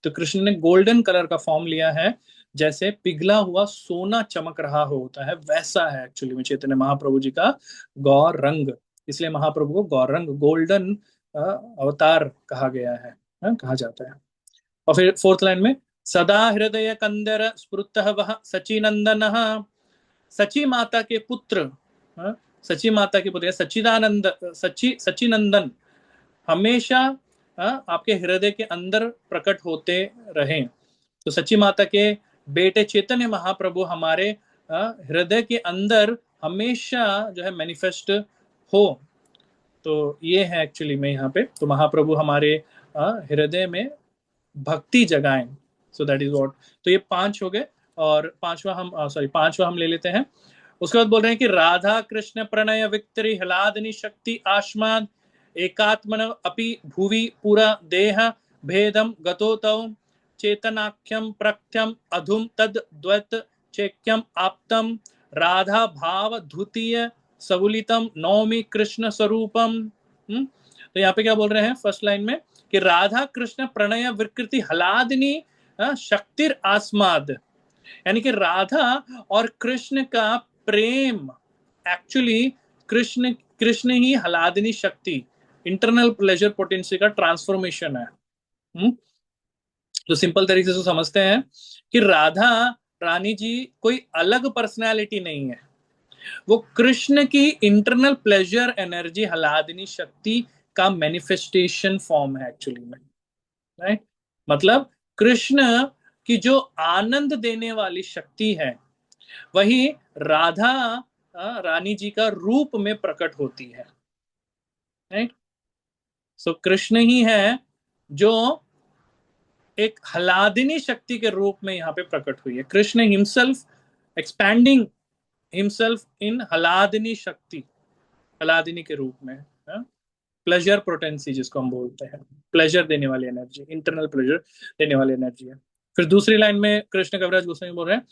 तो कृष्ण ने गोल्डन कलर का फॉर्म लिया है, जैसे पिघला हुआ सोना चमक रहा होता है, वैसा है एक्चुअली में चैतन्य महाप्रभु जी का गौर रंग। इसलिए महाप्रभु को गौर रंग, गोल्डन अवतार कहा गया है, कहा जाता है। और फिर फोर्थ लाइन में सदा हृदय कंदर स्फुरतः वह सचिनंदन। सची माता के पुत्र, सची माता के पुत्र सचिदानंद, सचिनंदन हमेशा आपके हृदय के अंदर प्रकट होते रहे। तो सची माता के बेटे चैतन्य महाप्रभु हमारे हृदय के अंदर हमेशा जो है मैनिफेस्ट हो। तो ये है एक्चुअली में यहाँ पे। तो महाप्रभु हमारे हृदय में भक्ति जगाएं। So that is what. तो ये 5 हो गए, और पांचवा हम ले लेते हैं। उसके बाद बोल रहे हैं कि राधा कृष्ण प्रणय विक्तरी ह्लादनी शक्ति आश्माद एकात्मन अपि भुवि पूरा देह भेदम गतो तौ चेतनाख्यम प्रख्यम अधुम तद द्वैत चैक्यम आप्तम राधा भाव धुतीय सवुलितम नौमी कृष्ण स्वरूपम। तो यहाँ पे क्या बोल रहे हैं फर्स्ट लाइन में कि राधा कृष्ण प्रणय विकृति हलादनी शक्तिर आस्माद, यानी कि राधा और कृष्ण का प्रेम एक्चुअली कृष्ण ही हलादनी शक्ति, इंटरनल प्लेजर पोटेंसी का ट्रांसफॉर्मेशन है। तो सिंपल तरीके से समझते हैं कि राधा रानी जी कोई अलग पर्सनैलिटी नहीं है, वो कृष्ण की इंटरनल प्लेजर एनर्जी हलादनी शक्ति का मैनिफेस्टेशन फॉर्म है एक्चुअली में, राइट। मतलब कृष्ण की जो आनंद देने वाली शक्ति है वही राधा रानी जी का रूप में प्रकट होती है, राइट। सो कृष्ण ही है जो एक हलादिनी शक्ति के रूप में यहाँ पे प्रकट हुई है। Krishna himself expanding himself in हलादिनी शक्ति, हलादिनी के रूप में, प्लेजर पोटेंसी जिसको हम बोलते हैं, प्लेजर देने वाली एनर्जी, इंटरनल प्लेजर देने वाली एनर्जी है। फिर दूसरी लाइन में कृष्ण कविराज गोस्वामी बोल रहे हैं,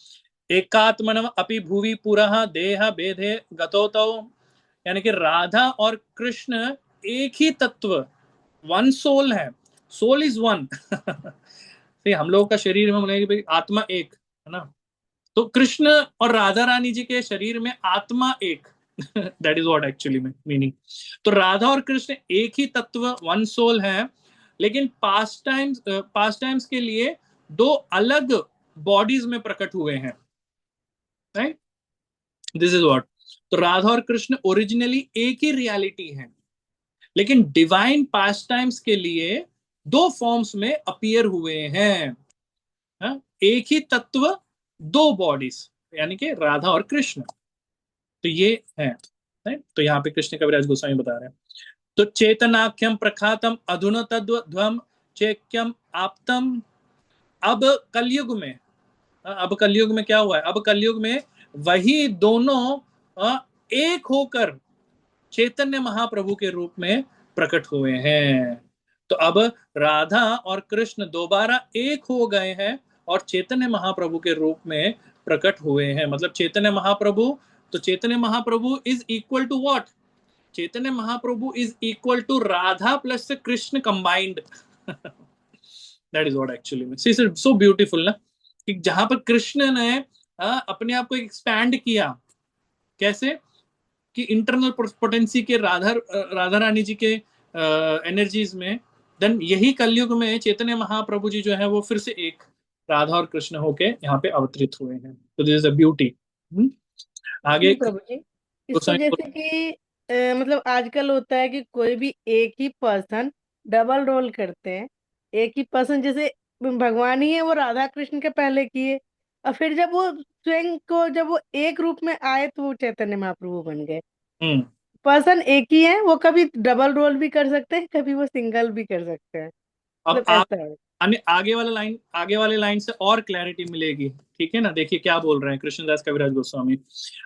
एकात्मनम अपि भुवि पुरः देह भेदे गतोतौ, यानी कि राधा और कृष्ण एक ही तत्व, वन सोल है, सोल इज वन। हम लोगों का शरीर में बोलेंगे भाई आत्मा एक है ना, तो कृष्ण और राधा रानी जी के शरीर में आत्मा एक, दैट इज व्हाट एक्चुअली में मीनिंग। तो राधा और कृष्ण एक ही तत्व, वन सोल है, लेकिन पास्ट टाइम्स के लिए दो अलग बॉडीज में प्रकट हुए हैं, राइट। This is what. तो राधा और कृष्ण ओरिजिनली एक ही रियलिटी है, लेकिन डिवाइन पास्ट टाइम्स के लिए दो फॉर्म्स में अपीयर हुए हैं, हाँ? एक ही तत्व दो बॉडीज, यानी कि राधा और कृष्ण। तो ये है, तो यहाँ पे कृष्ण कविराज गोस्वामी बता रहे हैं। तो चेतनाख्यम प्रखातम अधुना तद्वम चेक्यम आप्तम। अब कलयुग में, अब कलयुग में क्या हुआ है, अब कलयुग में वही दोनों एक होकर चैतन्य महाप्रभु के रूप में प्रकट हुए हैं। तो अब राधा और कृष्ण दोबारा एक हो गए हैं और चैतन्य महाप्रभु के रूप में प्रकट हुए हैं। मतलब चैतन्य महाप्रभु, तो Chaitanya Mahaprabhu is equal to what, Chaitanya Mahaprabhu is equal to Radha plus Krishna combined. That is what actually में सो ब्यूटीफुल ना, कि जहां पर कृष्ण ने अपने आप को एक्सपैंड किया, कैसे कि इंटरनल पोटेंसी के राधा रानी जी के एनर्जीज में, देन यही कलयुग में चैतन्य महाप्रभु जी जो है वो फिर से एक राधा और कृष्ण होके यहाँ पे अवतरित हुए हैं। तो दिस इज अ ब्यूटी। आगे जी प्रभु जी, इसको जैसे कि मतलब आजकल होता है कि कोई भी एक ही पर्सन डबल रोल करते हैं। एक ही पर्सन, जैसे भगवान ही है, वो राधा कृष्ण के पहले किए, और फिर जब वो स्वयं को, जब वो एक रूप में आए तो वो चैतन्य महाप्रभु बन गए। पर्सन एक ही है, वो कभी डबल रोल भी कर सकते हैं, कभी वो सिंगल भी कर सकते हैं, अब मतलब ऐसा है। आगे वाले लाइन से और क्लैरिटी मिलेगी, ठीक है ना। देखिए क्या बोल रहे हैं कृष्णदास कविराज गोस्वामी,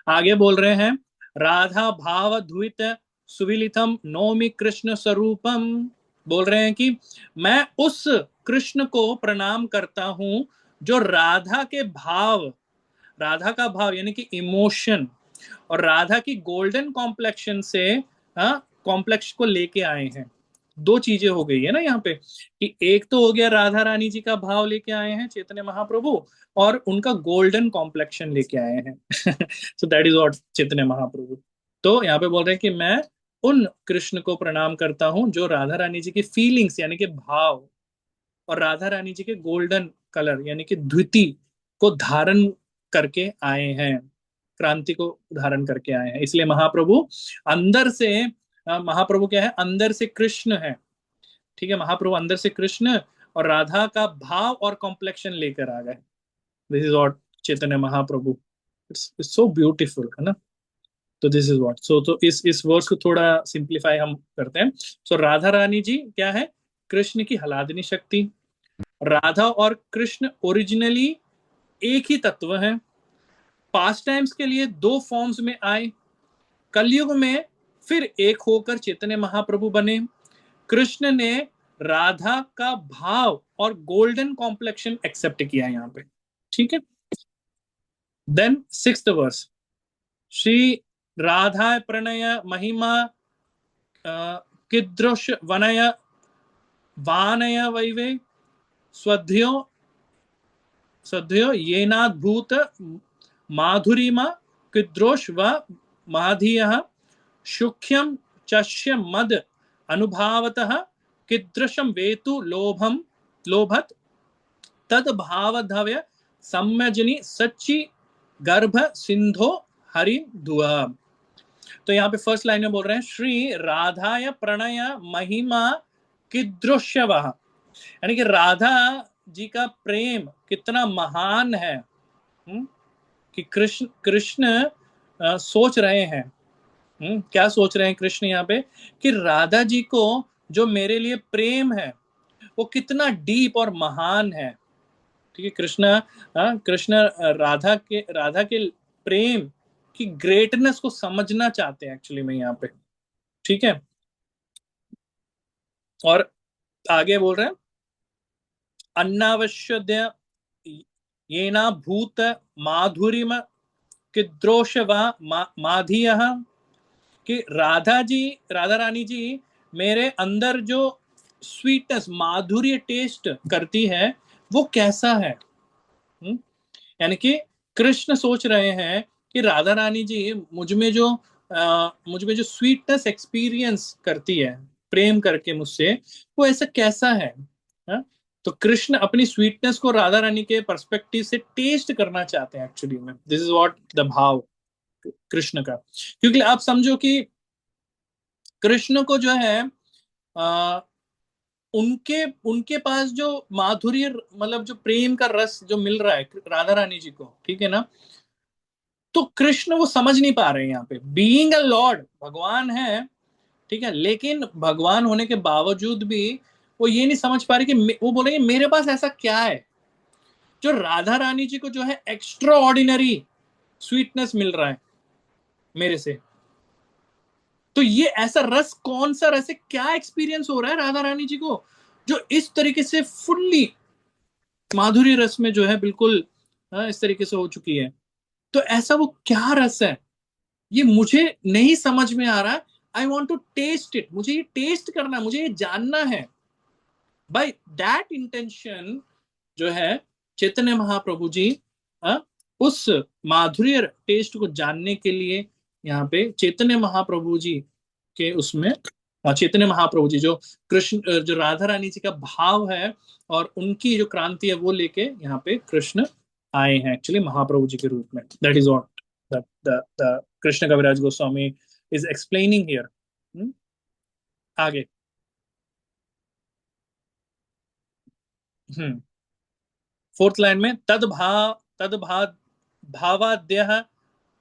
आगे बोल रहे हैं, राधा भाव द्वित सुविलितम नौमि कृष्ण स्वरूपम। बोल रहे हैं कि मैं उस कृष्ण को प्रणाम करता हूं जो राधा के भाव, राधा का भाव यानी कि इमोशन, और राधा की गोल्डन कॉम्प्लेक्शन से कॉम्प्लेक्स को लेके आए हैं। दो चीजें हो गई है ना यहाँ पे, कि एक तो हो गया राधा रानी जी का भाव लेके आए हैं चैतन्य महाप्रभु, और उनका गोल्डन कॉम्प्लेक्शन लेके आए हैं। So that is what Chaitanya Mahaprabhu. तो यहाँ पे बोल रहे हैं कि मैं उन कृष्ण को प्रणाम करता हूं जो राधा रानी जी की फीलिंग्स यानी कि भाव, और राधा रानी जी के गोल्डन कलर यानी कि द्विति को धारण करके आए हैं, क्रांति को धारण करके आए हैं। इसलिए महाप्रभु अंदर से, महाप्रभु क्या है, अंदर से कृष्ण है, ठीक है। महाप्रभु अंदर से कृष्ण और राधा का भाव और कॉम्प्लेक्शन लेकर आ गए। This is what Chaitanya Mahaprabhu, it's so beautiful है ना। तो दिस इज व्हाट, सो तो इस वर्स को थोड़ा सिंप्लीफाई हम करते हैं। सो राधा रानी जी क्या है, कृष्ण की हलादिनी शक्ति। राधा और कृष्ण ओरिजिनली एक ही तत्व है, पास्ट टाइम्स के लिए दो फॉर्म्स में आए, कलयुग में फिर एक होकर चैतन्य महाप्रभु बने। कृष्ण ने राधा का भाव और गोल्डन कॉम्प्लेक्शन एक्सेप्ट किया यहाँ पे, ठीक है। Then 6th verse, Shri Radha प्रणय महिमा कीदृश वनय वानय वैवे स्वध्यो सद्यो येनाद्भूत माधुरिमा कीदृश व माधियः शुक्यं चस्य मद अनुभावतः कीदृशं वेतु लोभत तद भावधव्य सम्यजनी सच्ची गर्भ सिंधो हरि धुआ। तो यहाँ पे फर्स्ट लाइन में बोल रहे हैं श्री राधाय प्रणय महिमा कीदृशवः, यानी कि राधा जी का प्रेम कितना महान है। कि कृष्ण कृष्ण सोच रहे हैं, क्या सोच रहे हैं कृष्ण यहाँ पे, कि राधा जी को जो मेरे लिए प्रेम है वो कितना डीप और महान है। ठीक है, कृष्ण राधा के प्रेम की ग्रेटनेस को समझना चाहते हैं एक्चुअली में यहाँ पे। ठीक है, और आगे बोल रहे हैं अन्नावश्यद्य येना भूत माधुरिम किद्रोश व माधियः, कि राधा रानी जी मेरे अंदर जो स्वीटनेस माधुर्य टेस्ट करती है वो कैसा है। यानी कि कृष्ण सोच रहे हैं कि राधा रानी जी मुझ में जो स्वीटनेस एक्सपीरियंस करती है प्रेम करके मुझसे, वो ऐसा कैसा है। हा? तो कृष्ण अपनी स्वीटनेस को राधा रानी के पर्सपेक्टिव से टेस्ट करना चाहते हैं एक्चुअली में। दिस इज व्हाट द भाव कृष्ण का। क्योंकि आप समझो कि कृष्ण को जो है आ, उनके उनके पास जो माधुर्य मतलब जो प्रेम का रस जो मिल रहा है राधा रानी जी को, ठीक है ना, तो कृष्ण वो समझ नहीं पा रहे हैं यहाँ पे। बीइंग अ लॉर्ड, भगवान है, ठीक है, लेकिन भगवान होने के बावजूद भी वो ये नहीं समझ पा रहे कि वो बोलेंगे मेरे पास ऐसा क्या है जो राधा रानी जी को जो है एक्स्ट्रा ऑर्डिनरी स्वीटनेस मिल रहा है मेरे से। तो ये ऐसा रस, कौन सा रस है, क्या एक्सपीरियंस हो रहा है राधा रानी जी को जो इस तरीके से फुल्ली माधुरी रस में जो है बिल्कुल इस तरीके से हो चुकी है। तो ऐसा वो क्या रस है ये मुझे नहीं समझ में आ रहा। I want to test it, मुझे ये टेस्ट करना है, मुझे ये जानना है। बाय दैट इंटेंशन जो है चैतन्य महाप्रभु जी उस माधुर्य टेस्ट को जानने के लिए यहाँ पे चैतन्य महाप्रभु जी के उसमें चैतन्य महाप्रभु जी जो कृष्ण जो राधा रानी जी का भाव है और उनकी जो क्रांति है वो लेके यहाँ पे कृष्ण आए हैं एक्चुअली महाप्रभु जी के रूप में। That is what the Krishna Kaviraj Goswami is explaining here. आगे फोर्थ लाइन में तद भावाद्य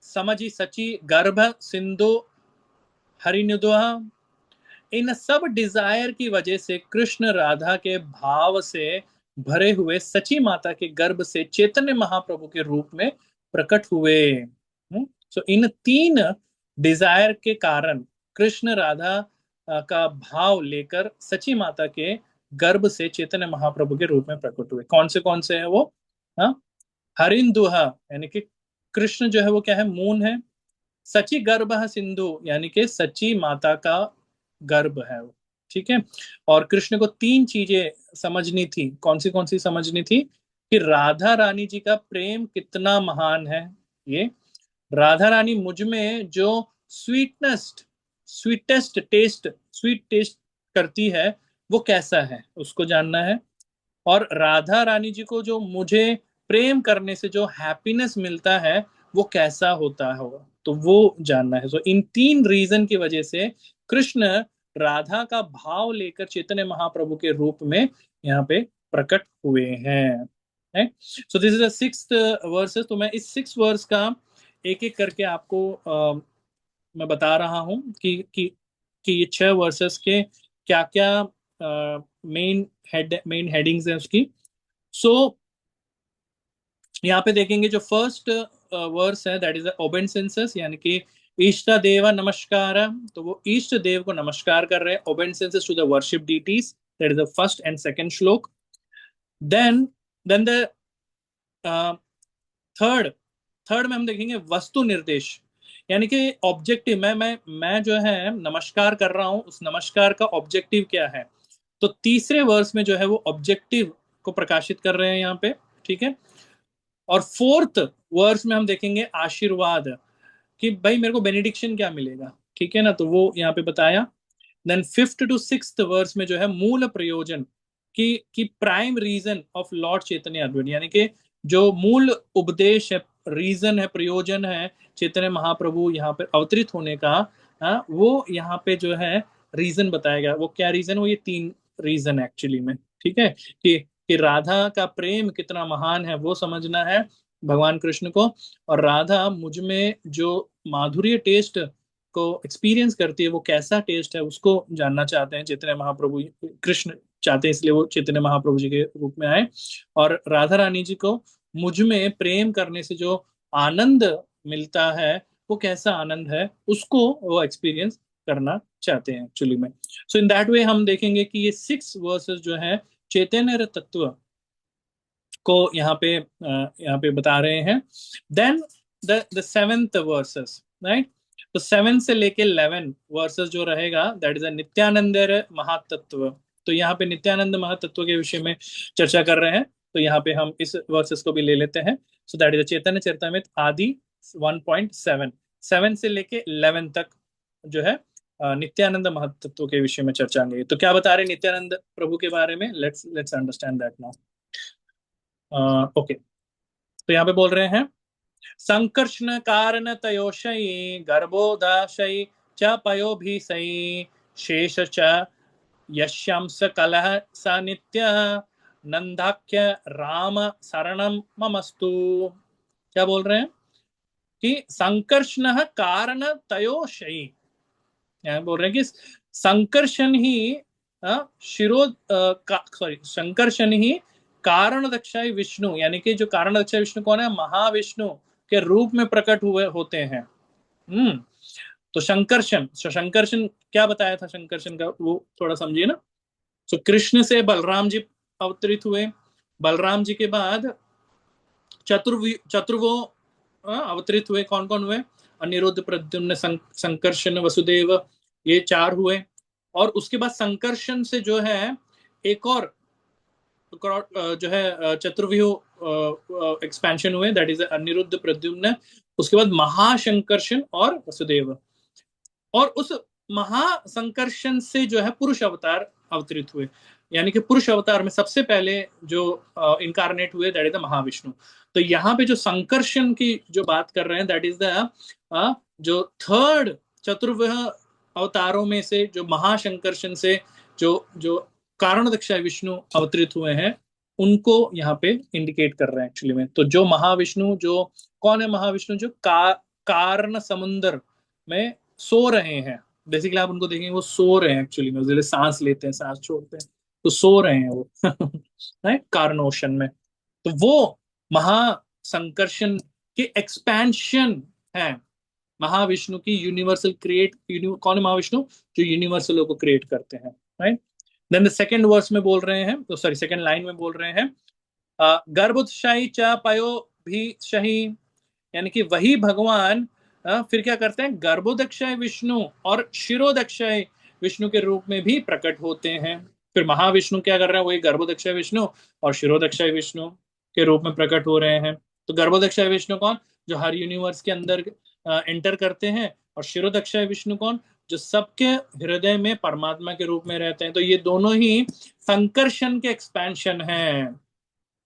समझी सची गर्भ सिंधु हरिनुदः, इन सब डिजायर की वजह से कृष्ण राधा के भाव से भरे हुए सची माता के गर्भ से चैतन्य महाप्रभु के रूप में प्रकट हुए। सो इन तीन डिजायर के कारण कृष्ण राधा का भाव लेकर सची माता के गर्भ से चैतन्य महाप्रभु के रूप में प्रकट हुए। कौन से है वो? हाँ, हरिंदुहा यानी कि कृष्ण जो है वो क्या है, मून है। सची गर्भ सिंधु यानी कि सची माता का गर्भ है वो। ठीक है, और कृष्ण को तीन चीजें समझनी थी। कौन सी समझनी थी? कि राधा रानी जी का प्रेम कितना महान है, ये राधा रानी मुझ में जो स्वीटेस्ट टेस्ट स्वीट टेस्ट करती है वो कैसा है उसको जानना है। और राधा रानी जी को जो मुझे प्रेम करने से जो हैप्पीनेस मिलता है वो कैसा होता होगा, तो वो जानना है। सो इन तीन रीजन की वजह से कृष्ण राधा का भाव लेकर चैतन्य महाप्रभु के रूप में यहाँ पे प्रकट हुए हैं। So this is the sixth versus. तो मैं इस 6 वर्स का एक एक करके आपको मैं बता रहा हूं कि ये 6 वर्सेस के क्या क्या मेन हेडिंग्स हैं उसकी। सो यहाँ पे देखेंगे जो फर्स्ट वर्स है दैट इज ओबेसेंसेस, यानी कि इष्ट देव नमस्कार। तो वो इष्ट देव को नमस्कार कर रहे हैं, obeisances to the worship deities, that is the first and second श्लोक। देन द थर्ड में हम देखेंगे वस्तु निर्देश, यानी कि ऑब्जेक्टिव। मैं जो है नमस्कार कर रहा हूं, उस नमस्कार का ऑब्जेक्टिव क्या है। तो तीसरे वर्स में जो है वो ऑब्जेक्टिव को प्रकाशित कर रहे हैं यहाँ पे। ठीक है, और फोर्थ वर्स में हम देखेंगे आशीर्वाद, कि भाई मेरे को बेनिडिक्शन क्या मिलेगा। ठीक है ना, तो वो यहाँ पे बताया। Then 5th to 6th verse में जो है मूल प्रयोजन की प्राइम रीजन ऑफ लॉर्ड चैतन्य अद्वैत, यानी कि जो मूल उपदेश है रीजन है, प्रयोजन है चैतन्य महाप्रभु यहाँ पे अवतरित होने का, वो यहाँ पे जो है रीजन बताया गया। वो क्या रीजन, वो ये 3 रीजन एक्चुअली में, ठीक है, कि राधा का प्रेम कितना महान है वो समझना है भगवान कृष्ण को, और राधा मुझ में जो माधुर्य टेस्ट को एक्सपीरियंस करती है वो कैसा टेस्ट है उसको जानना चाहते हैं चैतन्य महाप्रभु। कृष्ण चाहते हैं इसलिए वो चैतन्य महाप्रभु जी के रूप में आए, और राधा रानी जी को मुझ में प्रेम करने से जो आनंद मिलता है वो कैसा आनंद है उसको वो एक्सपीरियंस करना चाहते हैं एक्चुअली में। सो इन दैट वे हम देखेंगे कि ये 6 वर्सेस जो है चैतन्य तत्व को यहाँ पे बता रहे हैं। Then the 7th verses, right. तो 7 से लेके 11 वर्सेस जो रहेगा दैट इज अ नित्यानंद महातत्व। तो यहाँ पे नित्यानंद महातत्व के विषय में चर्चा कर रहे हैं, तो यहाँ पे हम इस वर्सेस को भी ले लेते हैं। सो दैट इज चैतन्य चरितामृत आदि 1.7, 7 से लेके 11 तक जो है नित्यानंद महातत्व के विषय में चर्चा होंगे। तो क्या बता रहे हैं नित्यानंद प्रभु के बारे में, let's understand that now. Okay, तो यहाँ पे बोल रहे हैं संकर्षण कारण तयोशयी गर्भोदाशयी च पयोभिसयी शेष च यश्यंस कलह स नित्य नंदाख्य राम शरणम ममस्तु। क्या बोल रहे हैं कि संकर्षण कारण तयोशयी, यहाँ बोल रहे हैं कि संकर्षण ही संकर्षण ही कारण दक्षाई विष्णु, यानी कि जो कारण दक्षाई विष्णु कौन है, महाविष्णु के रूप में प्रकट हुए होते हैं। तो संकर्षण क्या बताया था शंकरशन का, वो थोड़ा समझिए ना। तो कृष्ण से बलराम जी अवतरित हुए, बलराम जी के बाद चतुर्वो अवतरित हुए। कौन कौन हुए, अनिरुद्ध, प्रद्युम्न, संकर्षण, वसुदेव, ये 4 हुए। और उसके बाद संकर्षण से जो है एक और जो है चतुर्व्यूह एक्सपेंशन हुए, दैट इज अनिरुद्ध, प्रद्युम्न, उसके बाद महाशंकर्षण और वसुदेव। और उस महासंकर्षण से जो है पुरुष अवतार अवतरित हुए, यानी कि पुरुष अवतार में सबसे पहले जो इनकारनेट हुए दैट इज द महाविष्णु। तो यहाँ पे जो संकर्षण की जो बात कर रहे हैं दैट इज द जो 3rd चतुर्व्यूह अवतारों में से जो महाशंकर्षण से जो कारण दक्षाई विष्णु अवतरित हुए हैं उनको यहाँ पे इंडिकेट कर रहे हैं एक्चुअली में। तो जो महाविष्णु, जो कौन है महाविष्णु, जो कारण समुद्र में सो रहे हैं, बेसिकली आप उनको देखेंगे वो सो रहे हैं एक्चुअली में, जैसे सांस लेते हैं सांस छोड़ते हैं तो सो रहे हैं वो कारण ओशन में। तो वो महासंकर्षण के एक्सपेंशन है महाविष्णु की यूनिवर्सल कौन है महाविष्णु, जो यूनिवर्सलों को क्रिएट करते हैं, right. Then the second verse में बोल रहे हैं, तो सॉरी सेकंड लाइन में बोल रहे हैं गर्भोत्शाही च पयो भी शही, यानी कि वही भगवान फिर क्या करते हैं, गर्भोदक्षाय विष्णु और शिरोदक्षाय विष्णु के रूप में भी प्रकट होते हैं। फिर महाविष्णु क्या कर रहे हैं, वही गर्भोदक्षाय विष्णु और शिरोदक्षाय विष्णु के रूप में प्रकट हो रहे हैं। तो गर्भोदक्षाय विष्णु कौन, जो हर यूनिवर्स के अंदर एंटर करते हैं, और शिरोदक्षाय विष्णु कौन, जो सबके हृदय में परमात्मा के रूप में रहते हैं। तो ये दोनों ही संकर्षण के एक्सपेंशन हैं।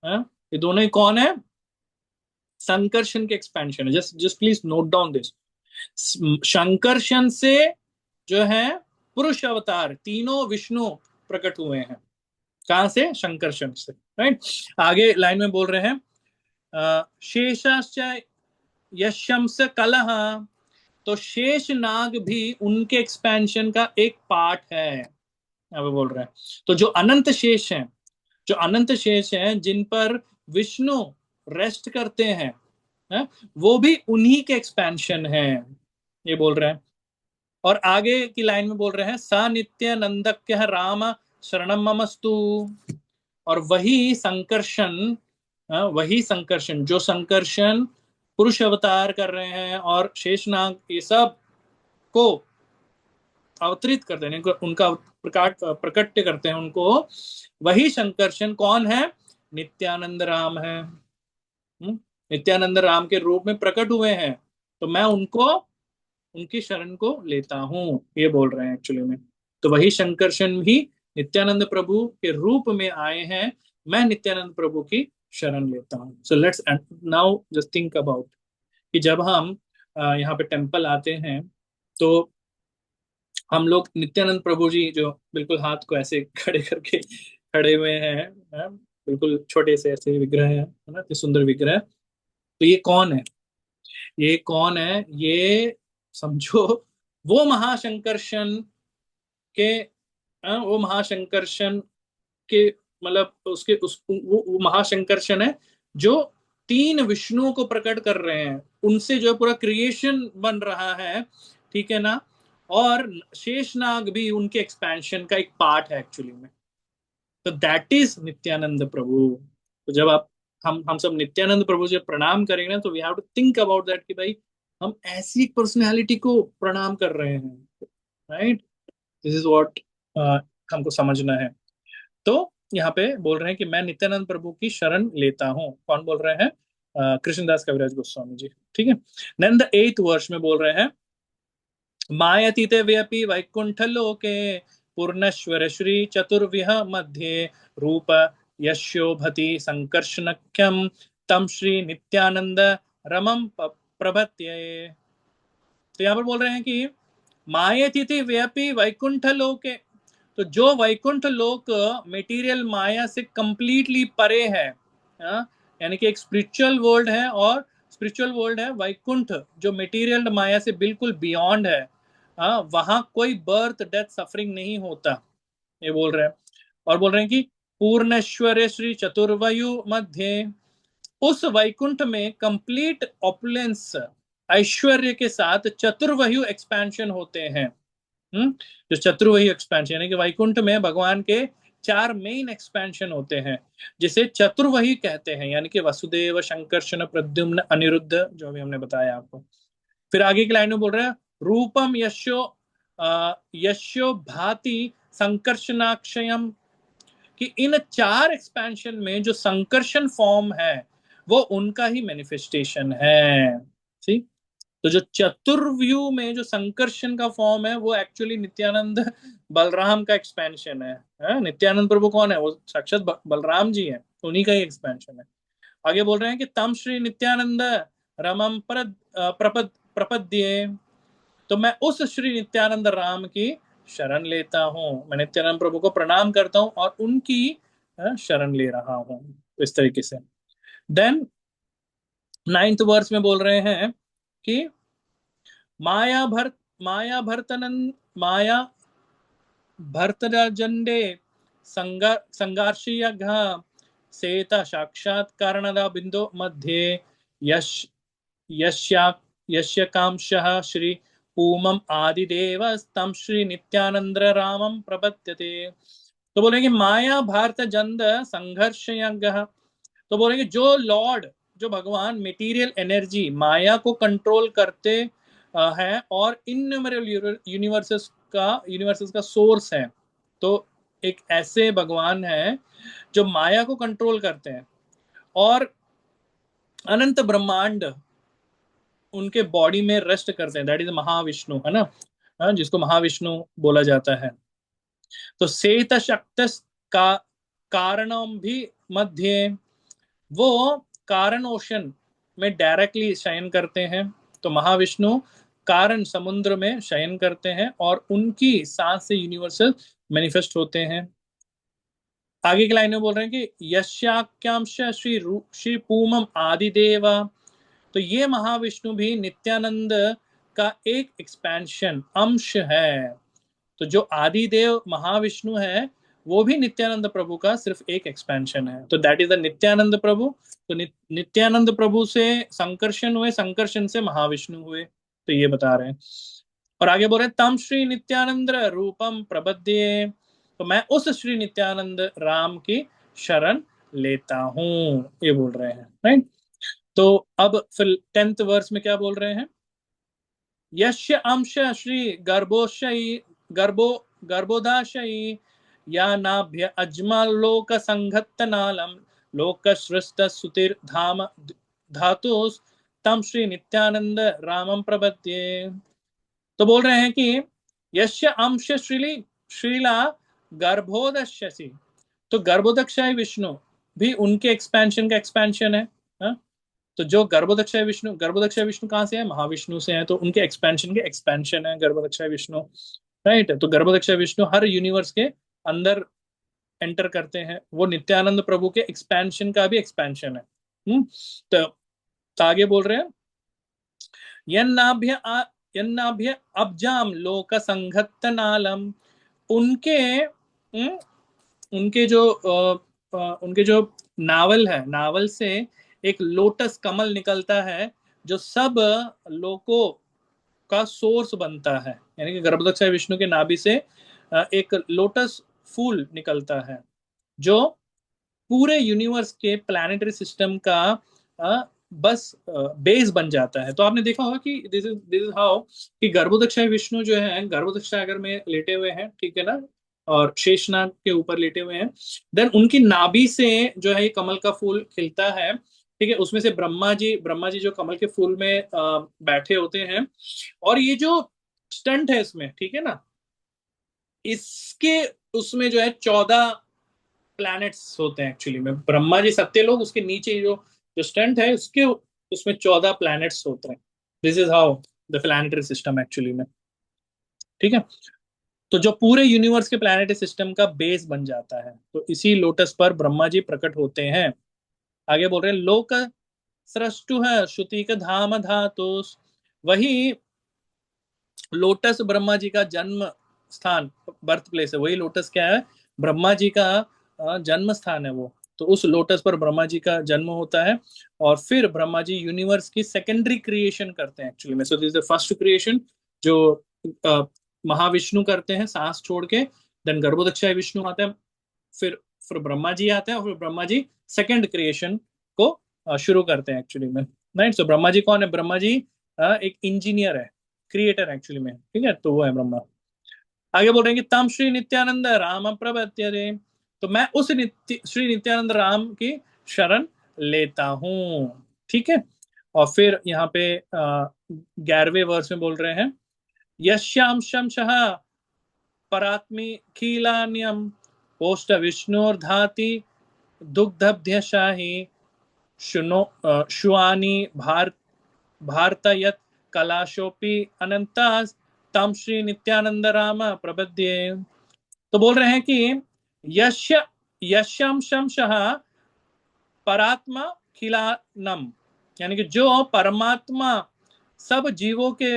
ये दोनों ही कौन है, संकर्षण के एक्सपेंशन है। Just please note down this. Sankarshana से जो है पुरुष अवतार तीनों विष्णु प्रकट हुए हैं। कहां से, संकर्षण से, राइट। आगे लाइन में बोल रहे हैं शेषाश्च यशंस कलह, तो शेष नाग भी उनके एक्सपेंशन का एक पार्ट है, यहाँ पे बोल रहे हैं। तो जो अनंत शेष हैं, जो अनंत शेष हैं जिन पर विष्णु रेस्ट करते हैं, वो भी उन्हीं के एक्सपेंशन है, ये बोल रहे हैं। और आगे की लाइन में बोल रहे हैं सा नित्य नंदक्य राम शरणम ममस्तु। और वही संकर्षण जो संकर्षण पुरुष अवतार कर रहे हैं और शेषनाग ये सब को अवतरित करते हैं, उनका प्रकट करते हैं उनको, वही संकर्षण कौन है, नित्यानंद राम है। नित्यानंद राम के रूप में प्रकट हुए हैं, तो मैं उनकी शरण को लेता हूं, ये बोल रहे हैं एक्चुअली में। तो वही संकर्षण भी नित्यानंद प्रभु के रूप में आए हैं, मैं नित्यानंद प्रभु की शरण लेता हूँ। So let's now just think about कि जब हम यहाँ पे टेम्पल आते हैं तो हम लोग नित्यानंद प्रभु जी जो बिल्कुल हाथ को ऐसे खड़े करके खड़े हुए हैं, बिल्कुल छोटे से ऐसे विग्रह है ना, इतने सुंदर विग्रह। तो ये कौन है? ये कौन है? ये समझो वो महाशंकर्षण के, वो महाशंकर्षण के मतलब उसके उस वो महाशंकर्षण है जो तीन विष्णुओं को प्रकट कर रहे हैं, उनसे जो पूरा क्रिएशन बन रहा है, ठीक है ना। और शेषनाग भी उनके एक्सपेंशन का एक पार्ट है एक्चुअली में। तो दैट इज नित्यानंद प्रभु। तो जब आप हम सब नित्यानंद प्रभु से प्रणाम करेंगे ना, तो we have to think about that कि भाई हम ऐसी एक पर्सनैलिटी को प्रणाम कर रहे हैं, राइट। दिस इज व्हाट हमको समझना है। तो यहाँ पे बोल रहे हैं कि मैं नित्यानंद प्रभु की शरण लेता हूँ। कौन बोल रहे हैं? कृष्णदास कविराज गोस्वामी जी, ठीक है। देन द 8th वर्ष में बोल रहे हैं, मायतीते व्यपि वैकुंठ लोके पूर्णश्वर श्री चतुर्विह मध्ये रूप यशोभति संकर्षणख्यम तम श्री नित्यानंद रमम प्रभत्ये। तो यहाँ पर बोल रहे हैं कि मायतीते व्यपि वैकुंठ लोके, तो जो वैकुंठ लोक मेटीरियल माया से कंप्लीटली परे है, यानी कि एक स्पिरिचुअल वर्ल्ड है, और स्पिरिचुअल वर्ल्ड है वैकुंठ जो मेटीरियल माया से बिल्कुल बियॉन्ड है, वहां कोई बर्थ डेथ सफरिंग नहीं होता, ये बोल रहे हैं। और बोल रहे हैं कि पूर्णेश्वर श्री चतुर्वयु मध्य, उस वैकुंठ में कंप्लीट ऑपुलेंस ऐश्वर्य के साथ चतुर्वयु एक्सपेंशन होते हैं। जो चतुर्वही एक्सपेंशन यानी कि वैकुंठ में भगवान के 4 मेन एक्सपेंशन होते हैं, जिसे चतुर्वही कहते हैं, यानी कि वसुदेव, शंकर्षण, प्रद्युम्न, अनिरुद्ध, जो अभी हमने बताया आपको। फिर आगे की लाइन में बोल रहे हैं, रूपम यशो भाति संकर्षणाक्षयम, कि इन 4 एक्सपेंशन में जो संकर्षण फॉर्म है वो उनका ही मैनिफेस्टेशन है। ठीक। तो जो चतुर्व्यू में जो संकर्षण का फॉर्म है वो एक्चुअली नित्यानंद बलराम का एक्सपेंशन है। नित्यानंद प्रभु कौन है? वो साक्षात बलराम जी हैं, उन्हीं का ही एक्सपेंशन है। आगे बोल रहे हैं कि तम श्री नित्यानंद रमम प्रपद्ये, तो मैं उस श्री नित्यानंद राम की शरण लेता हूं, मैं नित्यानंद प्रभु को प्रणाम करता हूं और उनकी शरण ले रहा हूं, इस तरीके से। देन 9th वर्ष में बोल रहे हैं कि माया भरतनंद माया भरतजंडे संघर्षयज्ञ सेत साक्षात्कारणदा बिंदु मध्ये यश यस्या यस्य कांशः श्री पूमम आदिदेव स्तम श्री नित्यानंद रामम प्रपद्यते। तो बोलेंगे माया भारत जंद संघर्ष यज्ञ, तो बोलेंगे जो लॉर्ड, जो भगवान मेटीरियल एनर्जी माया को कंट्रोल करते हैं और इनन्यूमरेबल यूनिवर्सेस का सोर्स है। तो एक ऐसे भगवान है जो माया को कंट्रोल करते हैं और अनंत ब्रह्मांड उनके बॉडी में रेस्ट करते हैं, दैट इज महाविष्णु, है ना, जिसको महाविष्णु बोला जाता है। तो सेत शक्त का कारणम भी मध्य, वो कारण ओशन में डायरेक्टली शयन करते हैं। तो महाविष्णु कारण समुद्र में शयन करते हैं और उनकी सांस से यूनिवर्सल मैनिफेस्ट होते हैं। आगे की लाइन में बोल रहे हैं कि यशाक्यांश श्री पूमम आदिदेव, तो ये महाविष्णु भी नित्यानंद का एक एक्सपेंशन अंश है। तो जो आदिदेव महाविष्णु है वो भी नित्यानंद प्रभु का सिर्फ एक एक्सपेंशन है। तो दैट इज द नित्यानंद प्रभु। तो नित्यानंद प्रभु से संकर्षण हुए, संकर्षण से महाविष्णु हुए, तो ये बता रहे हैं। और आगे बोल रहे हैं तम श्री नित्यानंद रूपम प्रबद्ये, तो मैं उस श्री नित्यानंद राम की शरण लेता हूं, ये बोल रहे हैं, राइट। तो अब फिर 10th वर्ष में क्या बोल रहे हैं? यश्य अंश श्री गर्भोदाशयी या नाभ्य अजमा लोक संघत्त नालम लोक सृष्ट सुतिर धाम धातु तम श्री नित्यानंद रामम प्रपद्ये। तो बोल रहे हैं कि यश्य अंश श्रीला गर्भोदश्यसी, तो गर्भोदक्षाई विष्णु, भी उनके एक्सपेंशन का एक्सपेंशन है। हाँ? तो जो गर्भोदक्षय विष्णु कहाँ से है? महाविष्णु से है, तो उनके एक्सपेंशन के एक्सपेंशन है गर्भोदक्षय विष्णु। राइट, तो गर्भोदक्षय विष्णु हर यूनिवर्स के अंदर एंटर करते हैं, वो नित्यानंद प्रभु के एक्सपेंशन का भी एक्सपेंशन है। तो, आगे बोल रहे हैं, यन्नाभ्य यन्नाभ्य अब्जाम लोक संघत्त नालम, उनके उनके जो उनके जो नावल है, नावल से एक लोटस कमल निकलता है जो सब लोकों का सोर्स बनता है। यानी कि गर्भदक्ष विष्णु के नाभि से एक लोटस फूल निकलता है जो पूरे यूनिवर्स के प्लैनेटरी सिस्टम का बस बेस बन जाता है। तो आपने देखा होगा कि दिस इज हाउ कि गर्भोदक्ष विष्णु जो है, गर्भोदक्ष सागर में लेटे हुए हैं, ठीक है ना, और शेषनाग के ऊपर लेटे हुए हैं। देन उनकी नाभि से जो है ये कमल का फूल खिलता है, ठीक है। उसमें से ब्रह्मा जी जो कमल के फूल में बैठे होते हैं, और ये जो स्टंट है इसमें, ठीक है ना, इसके उसमें जो है 14 प्लैनेट्स होते हैं एक्चुअली में। ब्रह्मा जी सत्यलोक, उसके नीचे जो जो स्टंट है उसके उसमें 14 प्लैनेट्स होते हैं। This is how the planetary system actually में, ठीक है। तो जो पूरे यूनिवर्स के प्लैनेटरी सिस्टम का बेस बन जाता है, तो इसी लोटस पर ब्रह्मा जी प्रकट होते हैं। आगे बोल रहे हैं, लोक सृष्टु है श्रुति का धाम धातु, वही लोटस ब्रह्मा जी का जन्म स्थान, बर्थ प्लेस है। वही लोटस क्या है? ब्रह्मा जी का जन्म स्थान है वो। तो उस लोटस पर ब्रह्मा जी का जन्म होता है, और फिर ब्रह्मा जी यूनिवर्स की सेकेंडरी क्रिएशन करते हैं एक्चुअली में। सो this is the first creation जो महाविष्णु करते हैं सांस छोड़ के। देन गर्भोदक्षाय विष्णु आते हैं, फिर ब्रह्मा जी आते हैं, और फिर ब्रह्मा जी सेकेंड क्रिएशन को शुरू करते हैं एक्चुअली में। राइट, सो ब्रह्मा जी कौन है? ब्रह्मा जी एक इंजीनियर है, क्रिएटर एक्चुअली में, ठीक है। तो वो है ब्रह्मा। आगे बोल रहे हैं कि तम श्री नित्यानंद राम प्रपद्यते, तो मैं उस श्री नित्यानंद राम की शरण लेता हूं, ठीक है। और फिर यहाँ पे 11वें वर्ष में बोल रहे हैं, यश्याम शमशः परात्मी खीलान्यम पोष्ट विष्णुर्धाति दुग्धब्ध्यशाही शुआनी भारतयत कलाशोपी अनंतास तम श्री नित्यानंद राम प्रबद्ये। तो बोल रहे हैं कि यश यशम शमशः परात्मा खिलानम, यानी कि जो परमात्मा सब जीवों के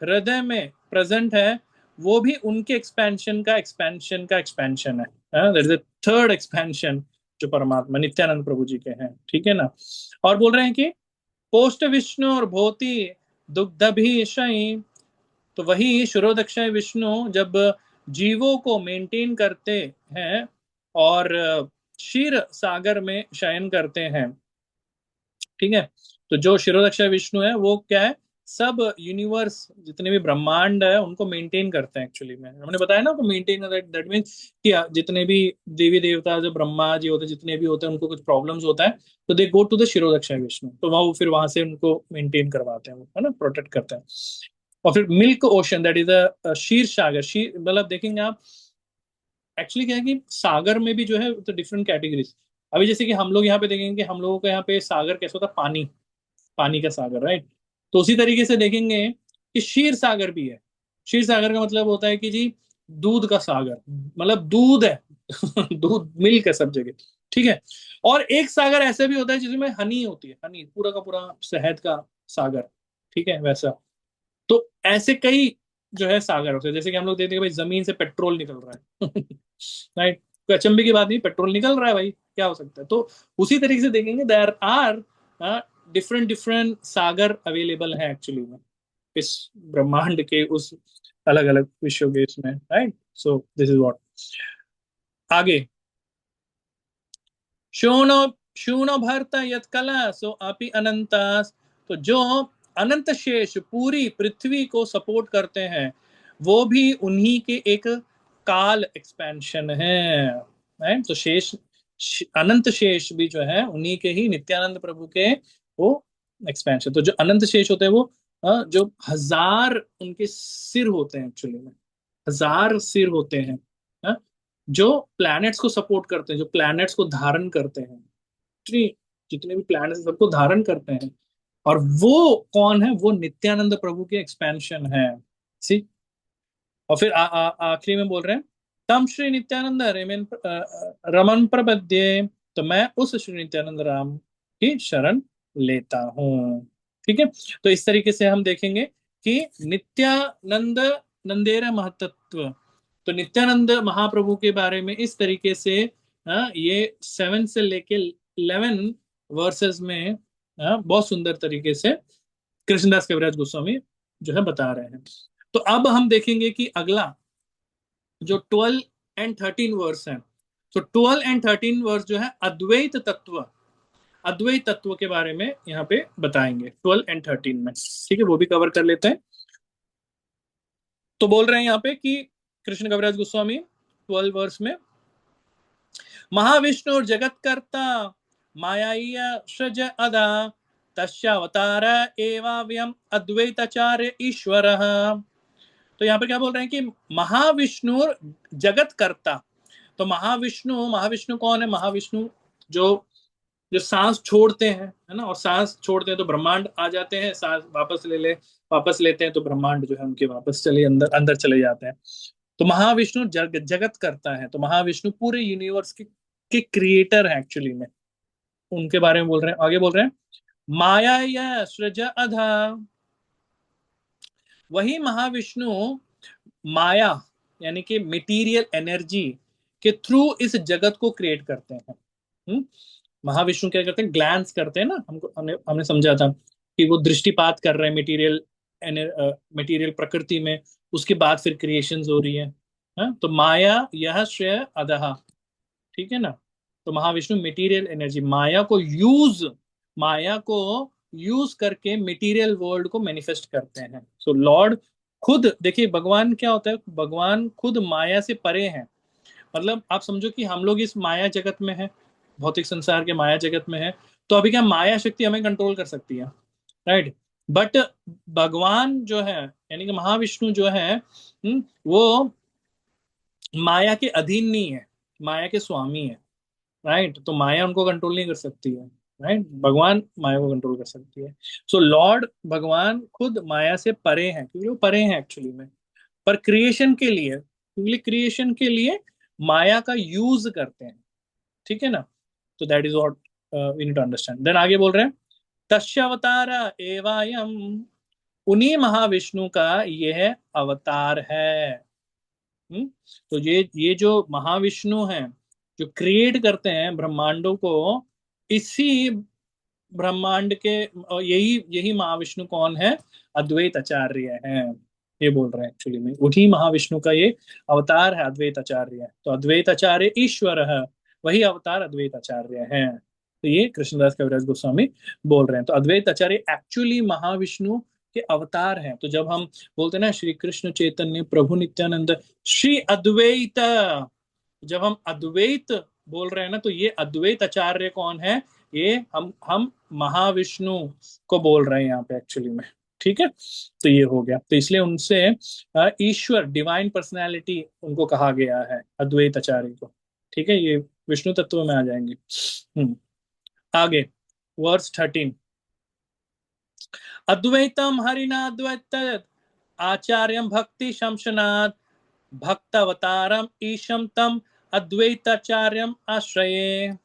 हृदय में प्रेजेंट है, वो भी उनके एक्सपेंशन का एक्सपेंशन है। That is the third expansion जो परमात्मा नित्यानंद प्रभु जी के हैं, ठीक है ना। और बोल रहे हैं कि पोस्ट विष्णु और भोति दुग्ध भी शयी, तो वही शिरोदक्षय विष्णु जब जीवों को मेंटेन करते हैं और क्षीर सागर में शयन करते हैं, ठीक है। तो जो शिरोदक्षय विष्णु है वो क्या है? सब यूनिवर्स जितने भी ब्रह्मांड है उनको मेंटेन करते हैं एक्चुअली में। हमने बताया ना, उनको मेंटेन, दैट मीन्स कि जितने भी देवी देवता जो ब्रह्मा जी होते हैं, जितने भी होते हैं, उनको कुछ प्रॉब्लम्स होता है, तो दे गो टू द शिरोदक्षय विष्णु, तो वहां वो फिर वहां से उनको मेंटेन करवाते हैं, है ना, प्रोटेक्ट करते हैं। और फिर milk ocean, that is a Ksheer Sagar. क्षीर मतलब देखेंगे आप, एक्चुअली क्या है कि सागर में भी जो है तो डिफरेंट कैटेगरीज। अभी जैसे कि हम लोग यहाँ पे देखेंगे कि हम लोगों का यहाँ पे सागर कैसा होता है? पानी, पानी का सागर, राइट। तो उसी तरीके से देखेंगे कि क्षीर सागर भी है। क्षीर सागर का मतलब होता है कि जी दूध का सागर, मतलब दूध है दूध मिल्क है सब जगह, ठीक है। और एक सागर ऐसा भी होता है जिसमें हनी होती है, हनी, पूरा का पूरा शहद का सागर, ठीक है, वैसा। तो ऐसे कई जो है सागर होते हैं। जैसे कि हम लोग देखते हैं भाई जमीन से पेट्रोल निकल रहा है राइट, कोई अचंभे की बात नहीं, पेट्रोल निकल रहा है भाई, क्या हो सकता है। तो उसी तरीके से देखेंगे देयर आर डिफरेंट डिफरेंट सागर अवेलेबल है एक्चुअली में इस ब्रह्मांड के उस अलग अलग विश्व के इसमें, right. So this is what. आगे, शूनो शूनो भरत यत कला सो अपि अनंतास, तो जो अनंत शेष पूरी पृथ्वी को सपोर्ट करते हैं, वो भी उन्हीं के एक काल एक्सपेंशन है, राइट। तो अनंत शेष भी जो है उन्हीं के ही, नित्यानंद प्रभु के वो एक्सपेंशन। तो जो अनंत शेष होते हैं वो जो हजार उनके सिर होते हैं एक्चुअली में, हजार सिर होते हैं, जो प्लैनेट्स को सपोर्ट करते हैं, जो प्लैनेट्स को धारण करते हैं, जितनी जितने भी प्लैनेट्स हैं सबको धारण करते हैं। और वो कौन है? वो नित्यानंद प्रभु के एक्सपेंशन है। सी, और फिर आखिरी में बोल रहे हैं, तम श्री नित्यानंद रमन प्रपद्ये, तो मैं उस श्री नित्यानंद राम की शरण लेता हूँ। ठीक है, तो इस तरीके से हम देखेंगे कि नित्यानंद नंदेर महतत्व, तो नित्यानंद महाप्रभु के बारे में इस तरीके से ये 7 से लेके 11 वर्सेस में बहुत सुंदर तरीके से कृष्णदास कविराज गोस्वामी जो है बता रहे हैं। तो अब हम देखेंगे कि अगला जो 12 एंड 13 वर्स है, तो 12 एंड 13 वर्स जो है अद्वैत तत्व, अद्वैत तत्व के बारे में यहाँ पे बताएंगे 12 एंड 13 में। ठीक है, वो भी कवर कर लेते हैं। तो बोल रहे हैं यहाँ पे कि कृष्ण कविराज गोस्वामी 12 वर्स में, महाविष्णु जगत कर्ता माया सृज अदा तस्यावतार एवाव्यम अद्वैताचार्य ईश्वर। तो यहाँ पे क्या बोल रहे हैं कि महाविष्णु जगत कर्ता, तो महाविष्णु कौन है? महाविष्णु जो जो सांस छोड़ते हैं, है ना, और सांस छोड़ते हैं तो ब्रह्मांड आ जाते हैं, सांस वापस लेते हैं तो ब्रह्मांड जो है उनके वापस चले अंदर चले जाते हैं। तो महाविष्णु जगत करता है, तो महाविष्णु पूरे यूनिवर्स के क्रिएटर है एक्चुअली में, उनके बारे में बोल रहे हैं। आगे बोल रहे हैं, माया या सृज अधा, वही महाविष्णु माया यानी कि मटेरियल एनर्जी के थ्रू इस जगत को क्रिएट करते हैं। महाविष्णु क्या करते हैं? ग्लैंस करते हैं ना, हमने समझा था कि वो दृष्टिपात कर रहे हैं मटेरियल प्रकृति में, उसके बाद फिर क्रिएशंस हो रही है। तो माया यह श्रेय अधः, ठीक है ना। तो महाविष्णु मटेरियल एनर्जी, माया को यूज करके मटेरियल वर्ल्ड को मैनिफेस्ट करते हैं। सो लॉर्ड खुद, देखिए भगवान क्या होता है, भगवान खुद माया से परे हैं। मतलब आप समझो कि हम लोग इस माया जगत में हैं, भौतिक संसार के माया जगत में है, तो अभी क्या माया शक्ति हमें कंट्रोल कर सकती है? राइट। बट भगवान जो है यानी कि महाविष्णु जो है वो माया के अधीन नहीं है, माया के स्वामी है। राइट, तो माया उनको कंट्रोल नहीं कर सकती है। राइट, भगवान माया को कंट्रोल कर सकती है। सो लॉर्ड भगवान खुद माया से परे हैं, क्योंकि वो परे हैं एक्चुअली में, पर क्रिएशन के लिए माया का यूज करते हैं। ठीक है ना, तो that is what we need to understand. Then आगे बोल रहे हैं, तस्यावतार एवायम, उन्हीं महाविष्णु का यह अवतार है। तो ये जो महाविष्णु हैं जो क्रिएट करते हैं ब्रह्मांडों को, इसी ब्रह्मांड के यही महाविष्णु कौन है? अद्वैत आचार्य हैं। ये बोल रहे हैं एक्चुअली में उन्हीं महाविष्णु का ये अवतार है, अद्वैत आचार्य। तो अद्वैत आचार्य ईश्वर है, वही अवतार अद्वैत आचार्य है। तो ये कृष्णदास कविराज गोस्वामी बोल रहे हैं। तो अद्वैत आचार्य एक्चुअली महाविष्णु के अवतार हैं। तो जब हम बोलते हैं ना श्री कृष्ण चैतन्य प्रभु नित्यानंद श्री अद्वैत, जब हम अद्वैत बोल रहे हैं ना, तो ये अद्वैत आचार्य कौन है? ये हम महाविष्णु को बोल रहे हैं यहाँ पे एक्चुअली में। ठीक है, तो ये हो गया। तो इसलिए उनसे ईश्वर, डिवाइन पर्सनैलिटी उनको कहा गया है, अद्वैत आचार्य को। ठीक है, ये विष्णु तत्व में आ जाएंगे। आगे वर्स 13, अद्वैतम हरिनाद्वैत आचार्यम भक्ति शमशनाथ भक्तावतारम ईशम तम अद्वैताचार्यम आश्रये।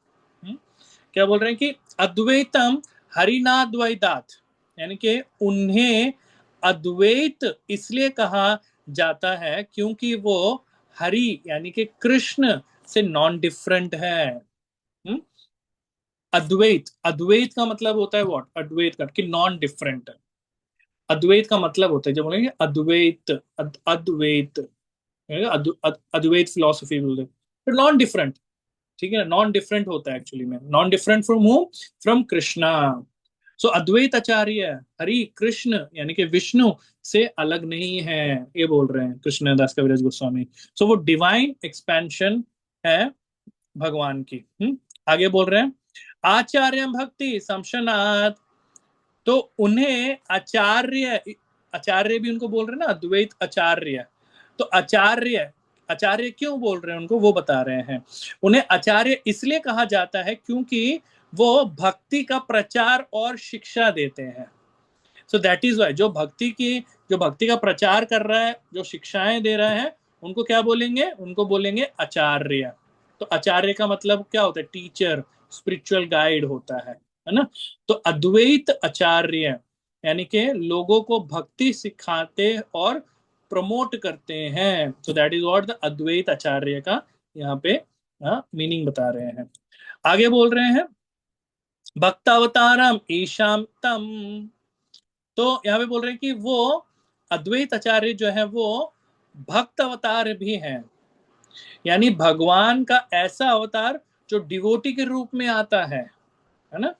क्या बोल रहे हैं कि अद्वैतम हरिनाद्वैतात्, यानी कि उन्हें अद्वैत इसलिए कहा जाता है क्योंकि वो हरि यानी कि कृष्ण से नॉन डिफरेंट है। अद्वैत का मतलब होता है व्हाट? अद्वैत का कि नॉन डिफरेंट। अद्वैत का मतलब होता है, जब बोलेंगे अद्वैत, अद्वैत अद्वैत फिलोसफी बोलते हैं, तो नॉन डिफरेंट। ठीक है, नॉन डिफरेंट होता है एक्चुअली में। Non different from whom? From Krishna. So Advaita Acharya Hari Krishna यानी कि विष्णु से अलग नहीं है, ये बोल रहे हैं कृष्णदास कविराज गोस्वामी। सो वो डिवाइन एक्सपेंशन है भगवान की। आगे बोल रहे हैं, आचार्य भक्ति शमशनाथ, तो उन्हें आचार्य भी उनको बोल रहे हैं ना, अद्वैत आचार्य। तो आचार्य क्यों बोल रहे हैं उनको, वो बता रहे हैं। उन्हें आचार्य इसलिए कहा जाता है क्योंकि वो भक्ति का प्रचार और शिक्षा देते हैं। सो दैट इज वाई जो भक्ति का प्रचार कर रहा है, जो शिक्षाएं दे रहा है, उनको क्या बोलेंगे? उनको बोलेंगे आचार्य। तो आचार्य का मतलब क्या होता है? टीचर, स्पिरिचुअल गाइड होता है ना। तो अद्वैत आचार्य यानी कि लोगों को भक्ति सिखाते और प्रमोट करते हैं। So that is what the Advaita Acharya का यहाँ पे मीनिंग बता रहे हैं। आगे बोल रहे हैं भक्तावतारम ईशाम तम। तो यहाँ पे बोल रहे हैं कि वो अद्वैत आचार्य जो है वो भक्त अवतार भी हैं, यानी भगवान का ऐसा अवतार जो डिवोटी के रूप में आता है ना।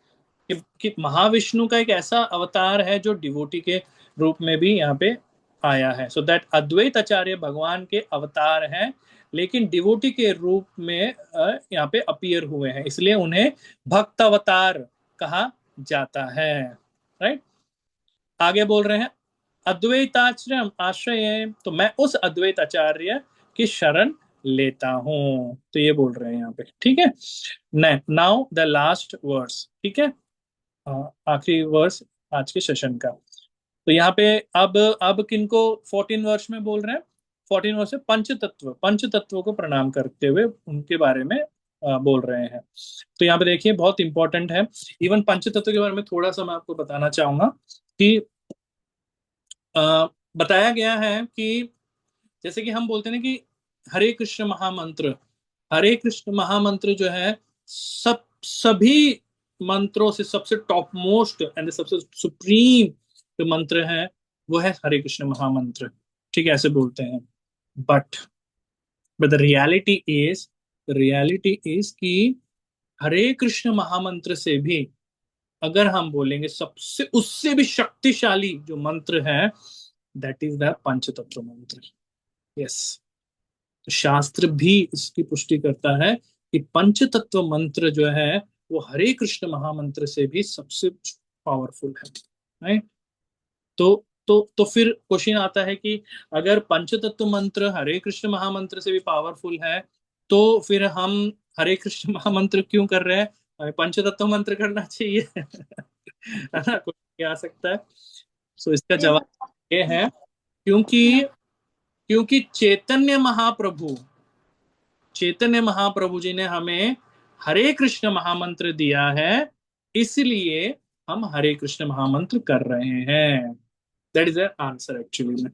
कि महाविष्णु का एक ऐसा अवतार है जो डिवोटी के रूप में भी यहाँ पे आया है। सो दैट अद्वैत आचार्य भगवान के अवतार हैं, लेकिन डिवोटी के रूप में यहाँ पे अपीयर हुए हैं, इसलिए उन्हें भक्त अवतार कहा जाता है। राइट। आगे बोल रहे हैं अद्वैताश्रम आश्रय, तो मैं उस अद्वैत आचार्य की शरण लेता हूं। तो ये बोल रहे हैं यहाँ पे, ठीक है। नाउ द लास्ट वर्स, ठीक है, आखिरी वर्स आज के सेशन का। तो यहाँ पे अब किनको 14 वर्ष में बोल रहे हैं? 14 वर्ष में पंच तत्व को प्रणाम करते हुए उनके बारे में बोल रहे हैं। तो यहाँ पे देखिए बहुत इंपॉर्टेंट है। इवन पंच तत्व के बारे में थोड़ा सा मैं आपको बताना चाहूंगा कि बताया गया है कि जैसे कि हम बोलते हैं ना कि हरे कृष्ण महामंत्र, हरे कृष्ण महामंत्र जो है सभी मंत्रों से सबसे टॉप मोस्ट एंड सबसे सुप्रीम जो मंत्र है वो है हरे कृष्ण महामंत्र। ठीक है, ऐसे बोलते हैं। बट द रियलिटी इज कि हरे कृष्ण महामंत्र से भी अगर हम बोलेंगे सबसे उससे भी शक्तिशाली जो मंत्र है, दैट इज द पंचतत्व मंत्र। यस, शास्त्र भी इसकी पुष्टि करता है कि पंचतत्व मंत्र जो है वो हरे कृष्ण महामंत्र से भी सबसे पावरफुल है। राइट। तो फिर क्वेश्चन आता है कि अगर पंचतत्व मंत्र हरे कृष्ण महामंत्र से भी पावरफुल है, तो फिर हम हरे कृष्ण महामंत्र क्यों कर रहे हैं? हमें पंचतत्व मंत्र करना चाहिए। है ना, कोई आ सकता है। सो इसका जवाब ये है क्योंकि क्योंकि चैतन्य महाप्रभु जी ने हमें हरे कृष्ण महामंत्र दिया है, इसलिए हम हरे कृष्ण महामंत्र कर रहे हैं। That is the answer actually में,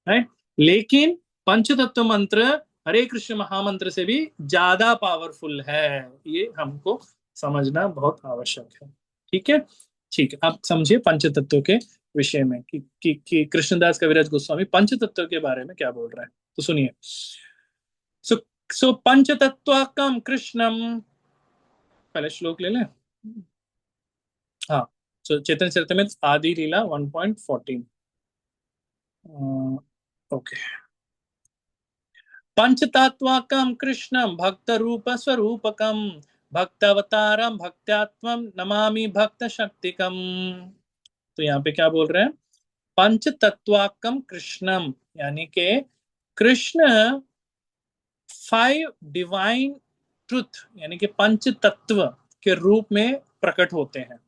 राइट। लेकिन पंचतत्व मंत्र हरे कृष्ण महामंत्र से भी ज्यादा पावरफुल है, ये हमको समझना बहुत आवश्यक है। ठीक है, ठीक है। अब समझिए पंचतत्व के विषय में कि कृष्णदास कविराज गोस्वामी पंचतत्व के बारे में क्या बोल रहे हैं। तो सुनिए। सो सो पंचतत्वाकम कृष्णम, पहले श्लोक ले लें। हाँ, सो चैतन्य चरितमृत आदि लीला 1.14। ओके। पंचतत्वाकम कृष्णम भक्त रूप स्वरूपकम भक्तावतारम भक्त्यात्मम नमामि भक्त शक्तिकम। तो यहाँ पे क्या बोल रहे हैं? पंचतत्वाकम कृष्णम यानी के कृष्ण 5 डिवाइन ट्रुथ यानी कि पंच तत्व के रूप में प्रकट होते हैं।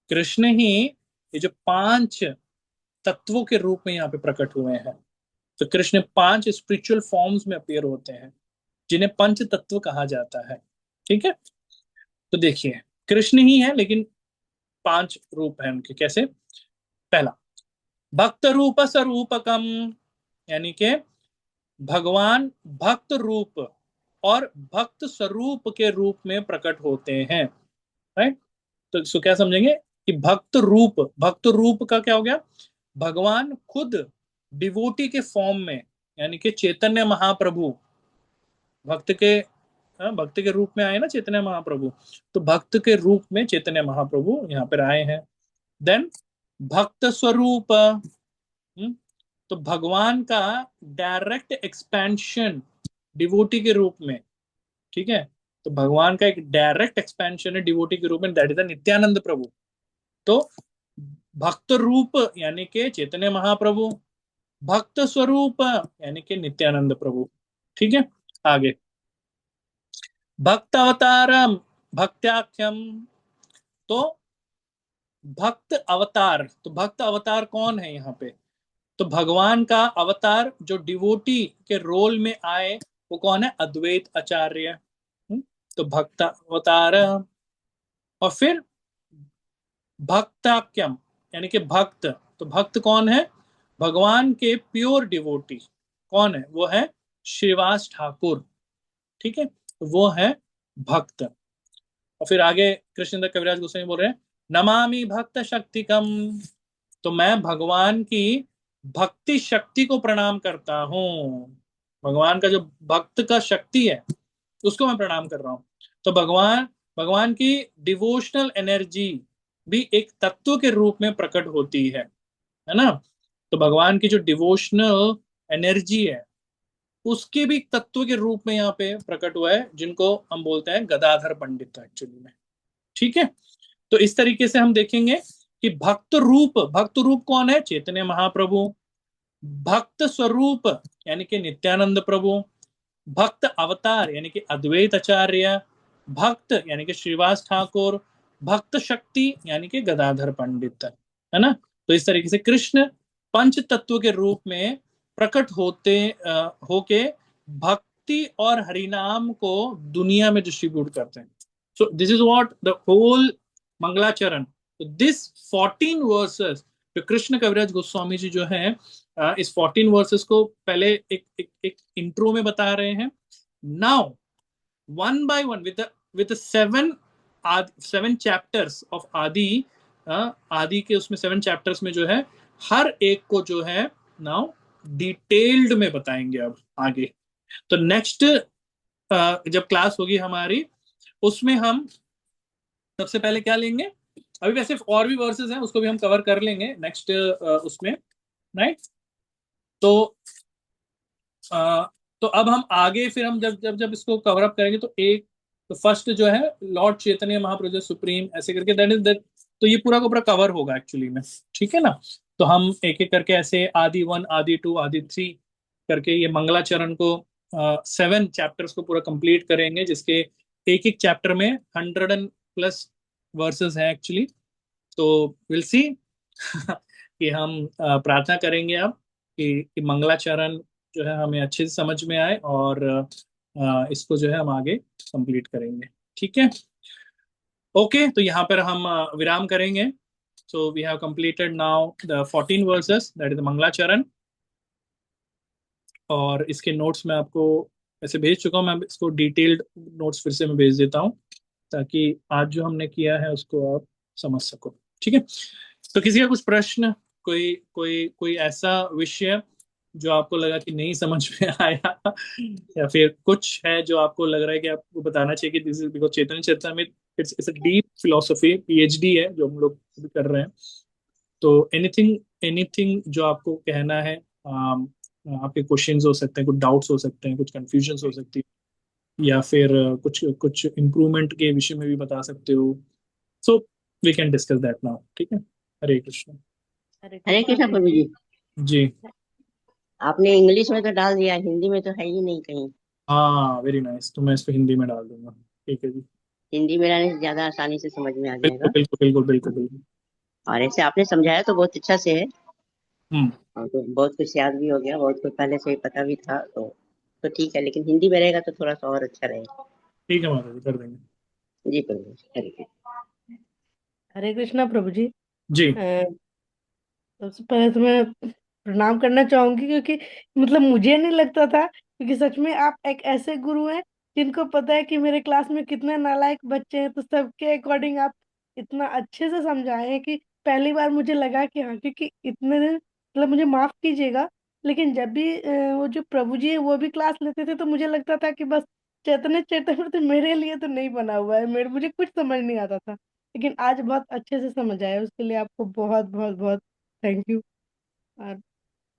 कृष्ण ही ये जो 5 तत्वों के रूप में यहाँ पे प्रकट हुए हैं। तो कृष्ण 5 स्पिरिचुअल फॉर्म्स में अपीयर होते हैं जिन्हें पंच तत्व कहा जाता है। ठीक है, तो देखिए कृष्ण ही है लेकिन 5 रूप हैं उनके। कैसे? पहला, भक्त रूप स्वरूपकम यानी के भगवान भक्त रूप और भक्त स्वरूप के रूप में प्रकट होते हैं। राइट। तो इसको क्या समझेंगे कि भक्त रूप का क्या हो गया? भगवान खुद डिवोटी के फॉर्म में यानी कि चैतन्य महाप्रभु भक्त के रूप में आए ना चैतन्य महाप्रभु, तो भक्त के रूप में चैतन्य महाप्रभु यहाँ पर आए हैं। देन भक्त स्वरूप, तो भगवान का डायरेक्ट एक्सपेंशन डिवोटी के रूप में। ठीक है, तो भगवान का एक डायरेक्ट एक्सपेंशन है डिवोटी के रूप में, दैट इज द नित्यानंद प्रभु। तो भक्त रूप यानी के चैतन्य महाप्रभु, भक्त स्वरूप यानी के नित्यानंद प्रभु। ठीक है, आगे भक्त अवतारम भक्त्याख्यम तो भक्त अवतार, तो भक्त अवतार कौन है यहाँ पे? तो भगवान का अवतार जो डिवोटी के रोल में आए वो कौन है? अद्वैत आचार्य। तो भक्त अवतार। और फिर भक्ताख्यम यानी कि भक्त, तो भक्त कौन है? भगवान के प्योर डिवोटी कौन है? वो है श्रीवास ठाकुर। ठीक है, तो वो है भक्त। और फिर आगे कृष्णदेव कविराज गोस्वामी बोल रहे हैं नमामि भक्त शक्तिकम, तो मैं भगवान की भक्ति शक्ति को प्रणाम करता हूँ। भगवान का जो भक्त का शक्ति है उसको मैं प्रणाम कर रहा हूँ। तो भगवान भगवान की डिवोशनल एनर्जी भी एक तत्व के रूप में प्रकट होती है ना? तो भगवान की जो डिवोशनल एनर्जी है उसके भी तत्व के रूप में यहाँ पे प्रकट हुआ है, जिनको हम बोलते हैं गदाधर पंडित एक्चुअली में। ठीक है, तो इस तरीके से हम देखेंगे कि भक्त रूप कौन है? चैतन्य महाप्रभु। भक्त स्वरूप यानी कि नित्यानंद प्रभु। भक्त अवतार यानी कि अद्वैत आचार्य। भक्त यानी कि श्रीवास ठाकुर। भक्त शक्ति यानी कि गदाधर पंडित, है ना? तो इस तरीके से कृष्ण पंच तत्व के रूप में प्रकट होके भक्ति और हरिनाम को दुनिया में डिस्ट्रीब्यूट करते हैं। So this is what the whole मंगलाचरण। दिस 14 वर्सेस जो कृष्ण कविराज गोस्वामी जी जो है इस 14 वर्सेस को पहले एक इंट्रो में बता रहे हैं। Now one by one with seven chapters of आदि, आदि के उसमें 7 चैप्टर्स में जो है हर एक को जो है नाउ डिटेल्ड में बताएंगे अब आगे। तो नेक्स्ट जब क्लास होगी हमारी उसमें हम सबसे पहले क्या लेंगे? अभी वैसे और भी वर्सेस हैं उसको भी हम कवर कर लेंगे नेक्स्ट उसमें, राइट? तो तो अब हम आगे फिर हम जब जब जब इसको कवर अप करेंगे तो एक तो फर्स्ट जो है लॉर्ड चैतन्य महाप्रभु सुप्रीम ऐसे करके दैट इज दैट, तो ये पूरा का पूरा कवर होगा एक्चुअली में। ठीक है ना? तो हम एक एक करके ऐसे आदि 1 आदि 2 आदि 3 करके ये मंगलाचरण को 7 चैप्टर्स को पूरा कंप्लीट करेंगे, जिसके एक एक चैप्टर में 100+ वर्सेस हैं एक्चुअली। तो विल सी कि हम प्रार्थना करेंगे अब कि मंगलाचरण जो है हमें अच्छे से समझ में आए और इसको जो है हम आगे कंप्लीट करेंगे। ठीक है, ओके, तो यहाँ पर हम विराम करेंगे। So we have completed now the 14 verses that is मंगलाचरण। और इसके नोट्स मैं आपको ऐसे भेज चुका हूँ, मैं इसको डिटेल्ड नोट्स फिर से मैं भेज देता हूँ ताकि आज जो हमने किया है उसको आप समझ सको। ठीक है, तो किसी का कुछ प्रश्न, कोई कोई कोई ऐसा विषय जो आपको लगा कि नहीं समझ में आया या फिर कुछ है जो आपको लग रहा है कि आपको बताना चाहिए कि this is because Chaitanya Charitamrita it's a deep philosophy, PhD है जो हम लोग अभी कर रहे हैं। तो एनीथिंग एनीथिंग जो आपको कहना है, आपके क्वेश्चंस हो सकते हैं, कुछ डाउट्स हो सकते हैं, कुछ कंफ्यूजन हो सकती है, या फिर कुछ कुछ इम्प्रूवमेंट के विषय में भी बता सकते हो। So we can discuss that now. ठीक है, हरे कृष्ण। हरे कृष्णा प्रभु जी। जी आपने इंग्लिश में तो डाल दिया, हिंदी में तो है ही नहीं कहीं। हाँ, वेरी नाइस, तो मैं इसको हिंदी में डाल दूंगा। ठीक है जी, हिंदी में डालने से ज्यादा आसानी से समझ में आ बिल्कुल जाएगा। बिल्कुल बिल्कुल बिल्कुल बिल्कुल। और ऐसे आपने समझाया तो बहुत अच्छा से है, हम्म, और तो बहुत कुछ याद भी हो गया, बहुत कुछ पहले से ही पता भी था, तो ठीक है, लेकिन हिंदी में रहेगा तो थोड़ा सा और अच्छा रहेगा। ठीक है माता जी, कर देंगे। जी प्रभु जी, हरे कृष्ण। हरे कृष्णा प्रभु जी। जी अ, सबसे पहले तो मैं प्रणाम करना चाहूंगी, क्योंकि मतलब मुझे नहीं लगता था, क्योंकि सच में आप एक ऐसे गुरु हैं जिनको पता है कि मेरे क्लास में कितने नालायक बच्चे हैं, तो सबके अकॉर्डिंग आप इतना अच्छे से समझाए हैं कि पहली बार मुझे लगा कि हाँ, क्योंकि इतने दिन मतलब मुझे माफ कीजिएगा, लेकिन जब भी वो जो प्रभु जी है वो भी क्लास लेते थे तो मुझे लगता था कि बस चैतन्य चैतन्य मेरे लिए तो नहीं बना हुआ है, मेरे मुझे कुछ समझ नहीं आता था। लेकिन आज बहुत अच्छे से समझ आया, उसके लिए आपको बहुत बहुत बहुत थैंक यू। और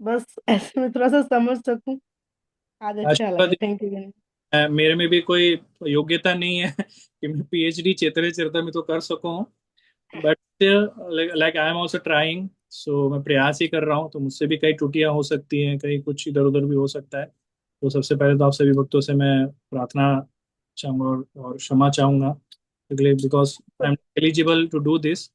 बस ऐसे में थोड़ा सा समझ सकूं, आज अच्छा आशीर्वाद। लगा, थैंक यू। मेरे में भी कोई योग्यता नहीं है कि मैं पीएचडी चैतन्य चरित्र में तो कर सकूं, but like I am also trying. So मैं प्रयास ही कर रहा हूँ, तो मुझसे भी कई त्रुटियां हो सकती हैं, कहीं कुछ इधर उधर भी हो सकता है। तो सबसे पहले तो आप सभी भक्तों से मैं प्रार्थना चाहूंगा और क्षमा चाहूंगा क्योंकि because I am eligible to do this,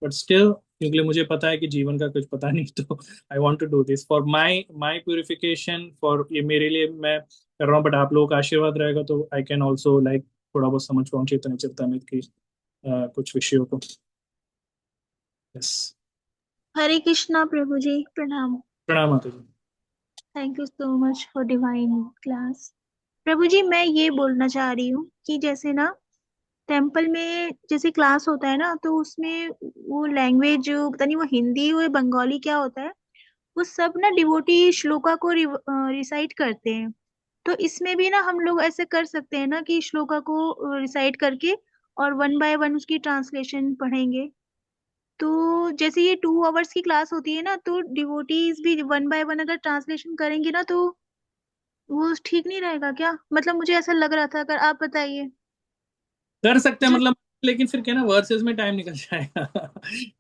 but still क्योंकि मुझे पता है कि जीवन का कुछ पता नहीं, तो I want to do this for my my purification, for ये मेरे लिए मैं कर रहा हूँ, बट आप लोगों का आशीर्वाद रहेगा तो आई कैन ऑल्सो लाइक थोड़ा बहुत समझ पाऊँ चैतन्य चरितामृत की कुछ विषयों को। यस। हरे कृष्णा प्रभु जी, प्रणाम। प्रणाम माता जी। Thank you so much for divine class. प्रभु जी, मैं ये बोलना चाह रही हूँ कि जैसे ना टेम्पल में जैसे क्लास होता है ना, तो उसमें वो लैंग्वेज पता नहीं वो हिंदी और बंगाली क्या होता है, वो सब ना डिवोटी श्लोका को रिसाइट करते हैं। तो इसमें भी ना हम लोग ऐसे कर सकते हैं ना कि श्लोका को रिसाइट करके और वन बाय वन उसकी ट्रांसलेशन पढ़ेंगे। तो जैसे ये 2 आवर्स की क्लास होती है ना, तो डिवोटीज भी वन बाय वन अगर ट्रांसलेशन करेंगे ना, तो वो ठीक नहीं रहेगा क्या? मतलब मुझे ऐसा लग रहा था, अगर आप बताइए। कर सकते हैं जो मतलब, लेकिन फिर क्या ना वर्सेस में टाइम निकल जाएगा।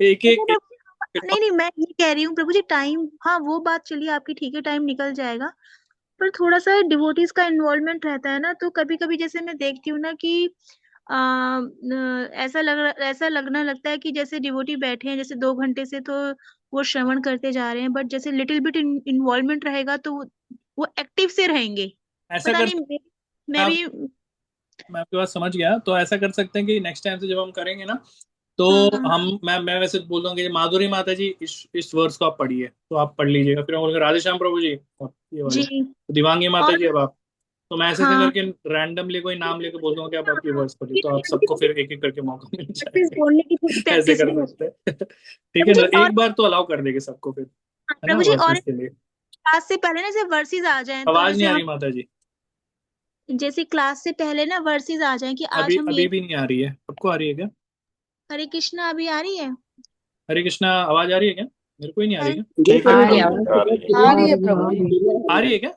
एक अच्छा एक, प्रभु जी, नहीं नहीं, मैं ये कह रही हूँ प्रभु जी, टाइम, हाँ वो बात चलिए आपकी ठीक है, टाइम निकल जाएगा, पर थोड़ा सा डिवोटीज का इन्वॉल्वमेंट रहता है ना, तो कभी कभी जैसे मैं देखती हूँ ना कि ऐसा लगना लगता है कि जैसे डिवोटी बैठे हैं जैसे 2 घंटे से, तो वो श्रवण करते जा रहे हैं, बट जैसे लिटिल बिट इन्वॉल्वमेंट रहेगा तो वो एक्टिव से रहेंगे। ऐसा पता कर नहीं, मैं आप, भी। मैं आपकी बात समझ गया, तो ऐसा कर सकते हैं कि नेक्स्ट टाइम से जब हम करेंगे ना, तो हाँ हाँ मैं वैसे बोल दूंगा कि माधुरी माता जी इस वर्ष को आप पढ़िए, तो आप पढ़ लीजिएगा, फिर हम बोलेंगे राधे श्याम प्रभु जी आप ये वाले, जी। तो दिवांगी माता और जी अब आप, तो मैं ऐसे हाँ करके रैंडमली कोई नाम लेके बोल दूंगा कि हाँ आप ये हाँ, वर्ष पढ़िए, ये तो आप प्रभु जी सबको फिर एक एक करके मौका मिल प्रैक्टिस, जाएगा। बोलने की थोड़ी ऐसे प्रैक्टिस कर भी हो। सकते हैं। ठीक प्रभु है जी ना, और एक बार तो अलाउ कर देंगे सबको फिर, है ना, प्रभु जी, और वर्सेस के लिए। क्लास से पहले ना जैसे वर्सेस आ जाएं, तो आवाज नहीं जैसे आ हम रही माता जी। जैसे क्लास से पहले ना वर्सेस आ जाएं कि आज अभी हम ये। अभी भी नहीं आ रही है, सबको आ रही है क्या? हरे कृष्णा अभी आ रही है? हरे कृष्णा आवाज आ रही है क्या? मेरे को ही नहीं आ रही हरे है जी क्या? प्रभु आ जी, रही है, आवाज आ तो रही बहुत है। आ क्लियर रही है आ प्रभु रही जी। है, क्लियर आ आ रही रही है। है क्या?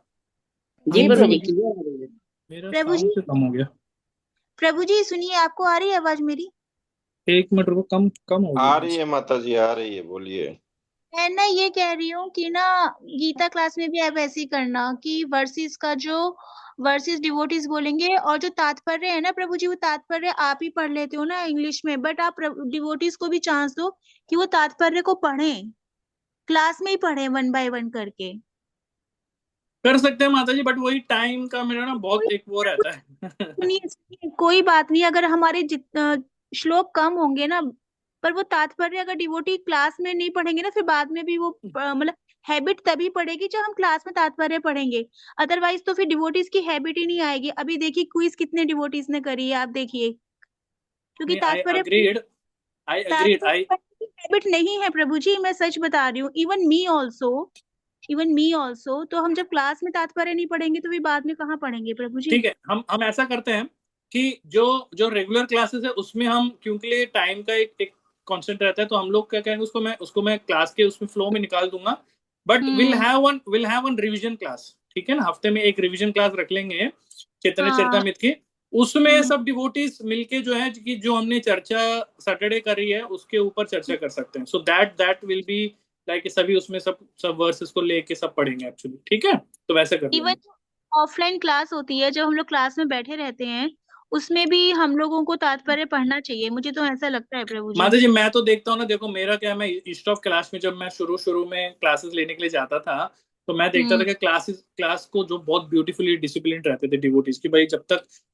जी जी प्रभु प्रभु जी, जी। क्लियर आ रही है। मेरा प्रभु जी, साउंड से कम हो गया। प्रभु जी सुनिए, आपको आ रही है आवाज मेरी? एक मिनट रुको, कम कम होगी आ थोड़ी रही सी। है माता जी, आ रही है, बोलिए। मैं ना ये कह रही हूँ कि ना गीता क्लास में भी आप ऐसे ही करना कि वर्सेस का जो वर्सेस डिवोटीज बोलेंगे, और जो तात्पर्य है ना प्रभु जी, वो तात्पर्य आप ही पढ़ लेते हो ना इंग्लिश में, बट आप डिवोटीज को भी चांस दो कि वो तात्पर्य को पढ़ें, क्लास में ही पढ़े वन बाय वन करके। कर सकते हैं माता जी, बट वही टाइम का मेरा ना बहुत कोई एक वो रहता है। सुनिए सुनिए, कोई बात नहीं, अगर हमारे श्लोक कम होंगे ना, पर वो तात्पर्य अगर डिवोटी क्लास में नहीं पढ़ेंगे ना, फिर बाद में भी वो मतलब हैबिट तभी पड़ेगी जब हम क्लास में तात्पर्य पढ़ेंगे, अदरवाइज तो फिर डिवोटीज की हैबिट ही नहीं आएगी। अभी देखिए क्विज कितने डिवोटीज ने करी है, आप देखिए, क्योंकि नहीं, आई अग्रीड तात्पर्य आई पढ़ने की हैबिट नहीं है प्रभु जी, मैं सच बता रही हूँ। इवन मी ऑल्सो, तो हम जब क्लास में तात्पर्य नहीं पढ़ेंगे तो फिर बाद में कहाँ पढ़ेंगे प्रभु जी? ठीक है, हम ऐसा करते हैं कि जो जो रेगुलर क्लासेस है उसमें हम, क्योंकि टाइम का एक कांस्टेंट रहता है, तो हम लोग क्या कहेंगे, उसको मैं क्लास के उसमें फ्लो में निकाल दूंगा, but hmm. Will have one revision class, ठीक है ना, हफ्ते में एक रिवीजन क्लास रख लेंगे चैतन्य हाँ। चरितामृत की। उसमें हम्म। सब डिवोटीज मिलके जो है कि जो हमने चर्चा सैटरडे करी है उसके ऊपर चर्चा कर सकते हैं, so that will be like सभी उसमें सब सब वर्सेस को लेके सब पढ़ेंगे एक्चुअली, ठीक है, तो वैसे कर इवन लेंगे। ऑफलाइन क्लास होती है, जब हम लोग क्लास में बैठे रहते हैं, उसमें भी हम लोगों को तात्पर्य पढ़ना चाहिए, मुझे तो ऐसा लगता है प्रभु जी। माता जी मैं तो देखता हूँ ना, देखो मेरा क्या है, मैं ईस्ट ऑफ क्लास में जब मैं शुरू शुरू में क्लासेस लेने के लिए जाता था, तो मैं देखता था हम्म। कि क्लास को जो बहुत ब्यूटीफुली डिसिप्लिन रहते थे डिवोटीज की, भाई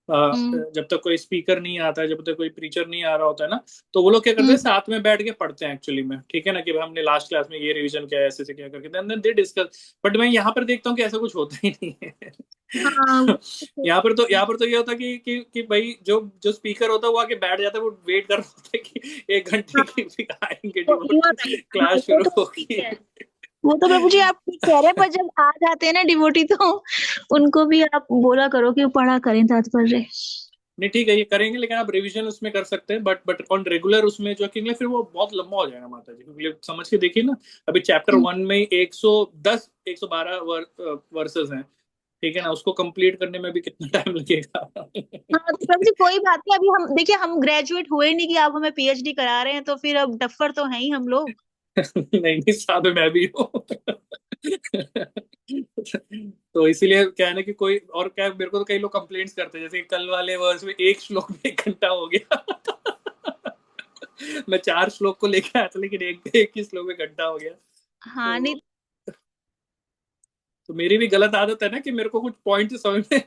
हम्म। जब तक कोई स्पीकर नहीं आता है, जब तक कोई प्रीचर नहीं आ रहा होता है ना, तो वो लोग क्या करते हैं, हम्म। साथ में बैठ के पढ़ते हैं एक्चुअली में, ठीक है ना, कि भाई हमने लास्ट क्लास में ये रिवीजन किया है, ऐसे से क्या करके देन दे डिस्कस, बट मैं यहाँ पर देखता हूँ कि ऐसा कुछ होता ही नहीं है। हाँ वो तो यहाँ पर तो ये होता है कि भाई जो जो स्पीकर होता है वो आके बैठ जाता है, वो वेट कर रहा होता है कि 1 घंटे हाँ, की फिर आएंगे यू आर डिवोटी, राइट, हाँ क्लास वो शुरू तो ठीक होगी। है। वो तो प्रभु जी आप ठीक कह रहे हैं, पर जब आ जाते हैं ना डिवोटी, तो उनको भी आप बोला करो कि वो पढ़ा करें तात्पर्य। नहीं ठीक है, ये करेंगे, लेकिन आप रिवीजन उसमें कर सकते हैं, बट ऑन रेगुलर उसमें जो कि फिर वो बहुत लंबा हो जाएगा माता जी, क्योंकि समझ के देखिए ना, अभी चैप्टर हम्म। 1 में 112 वर्सेस हैं, ठीक है ना, उसको कंप्लीट करने में भी कितना टाइम लगेगा। हाँ तो प्रभु जी कोई बात नहीं, अभी हम देखिए, हम ग्रेजुएट हुए नहीं कि आप हमें पीएचडी करा रहे हैं, तो फिर अब डफर तो है ही हम लोग। नहीं नहीं, साथ में मैं भी हूँ। तो इसीलिए क्या है ना कि कोई और क्या, मेरे को तो कई लोग कंप्लेंट्स करते हैं, जैसे कि कल वाले वर्ष में एक श्लोक में 1 घंटा हो गया। मैं 4 श्लोक को लेके आया था, लेकिन एक ही श्लोक में 1 घंटा हो गया। हाँ नहीं, तो मेरी भी गलत आदत है ना कि मेरे को कुछ पॉइंट समझ में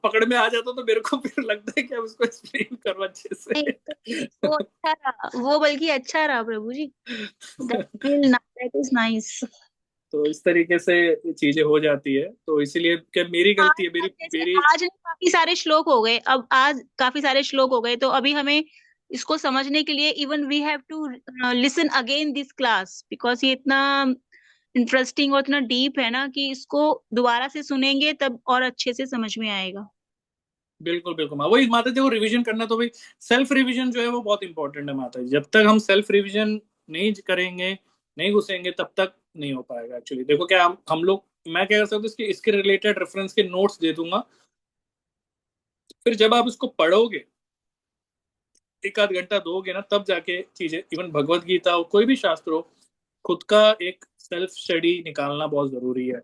पकड़ में आ जाता, तो मेरे को फिर लगता है कि अब इसको एक्सप्लेन करो अच्छे से। नहीं वो अच्छा रहा, वो बल्कि अच्छा रहा प्रभु जी। That is nice. तो इस तरीके से चीजें हो जाती है, तो इसीलिए क्या मेरी गलती है, मेरी जैसे मेरी आज ना काफी सारे श्लोक हो गए, अब आज काफी सारे श्लोक हो गए, तो अभी हमें इसको समझने के लिए even we have to listen again this class, because ये इतना इंटरेस्टिंग और इतना डीप है ना कि इसको दोबारा से सुनेंगे तब और अच्छे से समझ में आएगा। बिल्कुल बिल्कुल माँ, वही माता जी वो रिवीजन करना, तो भाई सेल्फ रिवीजन जो है वो बहुत इंपॉर्टेंट है माता जी। जब तक हम सेल्फ रिवीजन नहीं करेंगे, नहीं घुसेंगे, तब तक नहीं हो पाएगा। एक्चुअली देखो क्या, हम लोग, मैं क्या कर सकता हूँ, इसके रिलेटेड रेफरेंस के नोट्स दे दूंगा, फिर जब आप इसको पढ़ोगे, 1 आध घंटा दोगे ना, तब जाके चीजें, इवन भगवत गीता हो, कोई भी शास्त्र हो, खुद का एक सेल्फ स्टडी निकालना बहुत जरूरी है,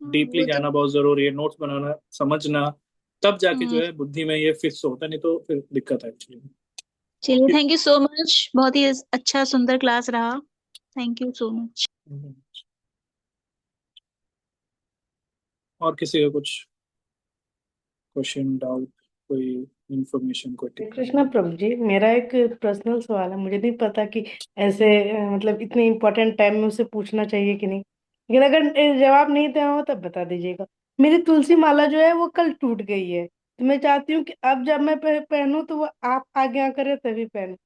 डीपली वो तो जाना बहुत जरूरी है, नोट्स बनाना, समझना, तब जाके जो हम्म, है बुद्धि में ये फिक्स होता है, नहीं तो फिर दिक्कत है एक्चुअली। चलिए, थैंक यू सो मच, बहुत ही अच्छा सुंदर क्लास रहा। Thank you so much. और किसी का कुछ क्वेश्चन, डाउट, कोई इंफॉर्मेशन, कोई हरे टिप्पणी? कृष्णा प्रभु जी, मेरा एक पर्सनल सवाल है। मुझे नहीं पता कि ऐसे मतलब इतने इम्पोर्टेंट टाइम में उसे पूछना चाहिए कि नहीं, लेकिन अगर जवाब नहीं देना हो तब बता दीजिएगा। मेरी तुलसी माला जो है वो कल टूट गई है, तो मैं चाहती हूँ कि अब जब मैं पहनूं तो वो आप आज्ञा करें तभी पहनूं।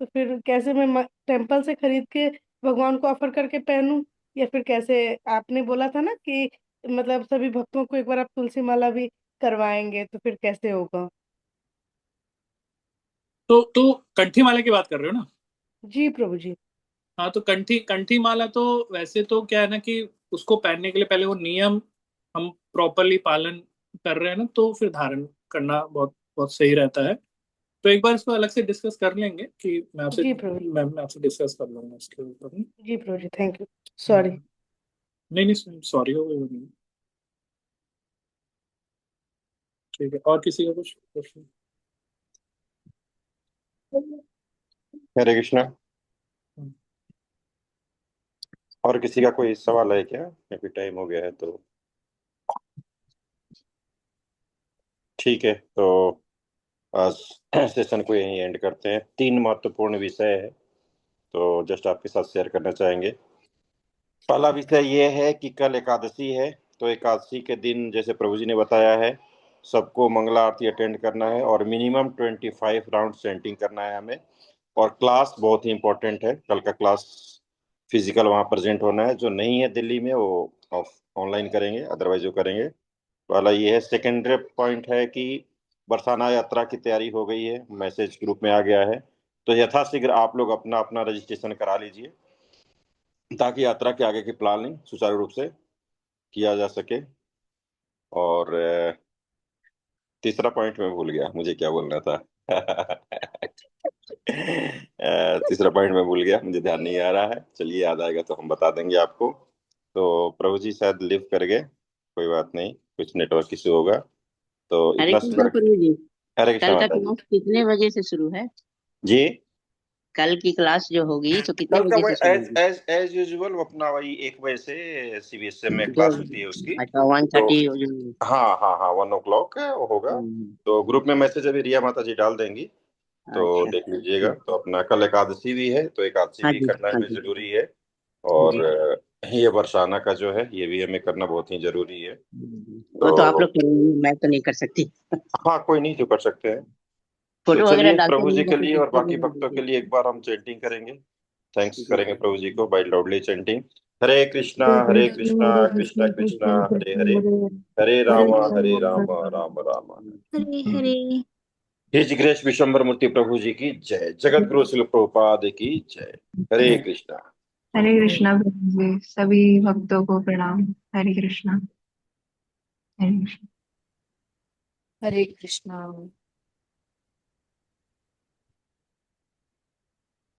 तो फिर कैसे मैं टेम्पल से खरीद के भगवान को ऑफर करके पहनूं, या फिर कैसे? आपने बोला था ना कि मतलब सभी भक्तों को एक बार आप तुलसी माला भी करवाएंगे, तो फिर कैसे होगा? तो कंठी माला की बात कर रहे हो ना? जी प्रभु जी। हाँ, तो कंठी कंठी माला तो वैसे तो क्या है ना कि उसको पहनने के लिए पहले वो नियम हम प्रॉपरली पालन कर रहे हैं ना, तो फिर धारण करना बहुत बहुत सही रहता है। तो एक बार इसको अलग से डिस्कस कर लेंगे, कि जी प्रभु जी। मैं आपसे डिस्कस कर लूंगा इसके ऊपर। जी प्रभु जी, थैंक यू। सॉरी। नहीं नहीं, सॉरी हो गई। ठीक है, और किसी का कुछ क्वेश्चन? हरे कृष्णा। और किसी का कोई सवाल है क्या, या कोई टाइम हो गया है तो? ठीक है, तो आज सेशन को यहीं एंड करते हैं। 3 महत्वपूर्ण विषय है, तो जस्ट आपके साथ शेयर करना चाहेंगे। पहला विषय ये है कि कल एकादशी है, तो एकादशी के दिन जैसे प्रभु जी ने बताया है, सबको मंगला आरती अटेंड करना है और मिनिमम 25 राउंड चैंटिंग करना है हमें। और क्लास बहुत ही इंपॉर्टेंट है, कल का क्लास फिजिकल वहाँ प्रेजेंट होना है। जो नहीं है दिल्ली में वो ऑनलाइन करेंगे, अदरवाइज वो करेंगे। पहला ये है। सेकेंडरी पॉइंट है कि बरसाना यात्रा की तैयारी हो गई है, मैसेज ग्रुप में आ गया है, तो यथाशीघ्र आप लोग अपना अपना रजिस्ट्रेशन करा लीजिए, ताकि यात्रा के आगे की प्लानिंग सुचारू रूप से किया जा सके। और तीसरा पॉइंट मैं भूल गया, मुझे क्या बोलना था। तीसरा पॉइंट मैं भूल गया, मुझे ध्यान नहीं आ रहा है। चलिए, याद आएगा तो हम बता देंगे आपको। तो प्रभु जी शायद लिव कर गए, कोई बात नहीं, कुछ नेटवर्क इशू होगा। तो हरे इतना कृष्णा सुंदर। प्रभु जी, हरे कृष्णा कल का माता जी। क्लास कितने बजे से शुरू है? जी, कल की क्लास जो होगी तो कितने कल का बजे वही से शुरू एज होगी? एज एज यूजुअल अपना वही 1 बजे से सीबीएसई में जो क्लास होती है उसकी। अच्छा, वन तो थर्टी जो। हाँ हाँ हाँ, 1 o'clock होगा। हम्म, तो ग्रुप में मैसेज अभी रिया माता जी डाल देंगी, तो अच्छा देख लीजिएगा। ठीक। तो अपना कल एकादशी भी है, तो एकादशी हाँ भी जी, करना हाँ हमें जी, जरूरी है। और जी। ये बरसाना का जो है ये भी हमें करना बहुत ही जरूरी है। वो तो आप तो लोग करेंगे, मैं तो नहीं कर सकती। हाँ, कोई नहीं, जो कर सकते हैं। तो फोटो वगैरह चलिए, डालते प्रभु जी रहेंगे के तो लिए और देखते बाकी रहेंगे, भक्तों के देखते लिए एक बार हम चैंटिंग करेंगे। थैंक्स रहेंगे। करेंगे प्रभु जी को by loudly chanting. Hare Krishna Hare Hare Krishna Krishna Hare Krishna Krishna Krishna Krishna Hare Krishna Hare, Hare Hare Hare Hare Ram Ram Hare Ram Ram Hare Hare. His grace Vishwambhar Murti Prabhu ji की जय। जगत गुरु शिल प्रभुपाद की जय। हरे राम। कृष्णा। हरे कृष्णा प्रभु जी, सभी भक्तों को प्रणाम। हरे कृष्णा। हरे कृष्णा। हरे कृष्णा।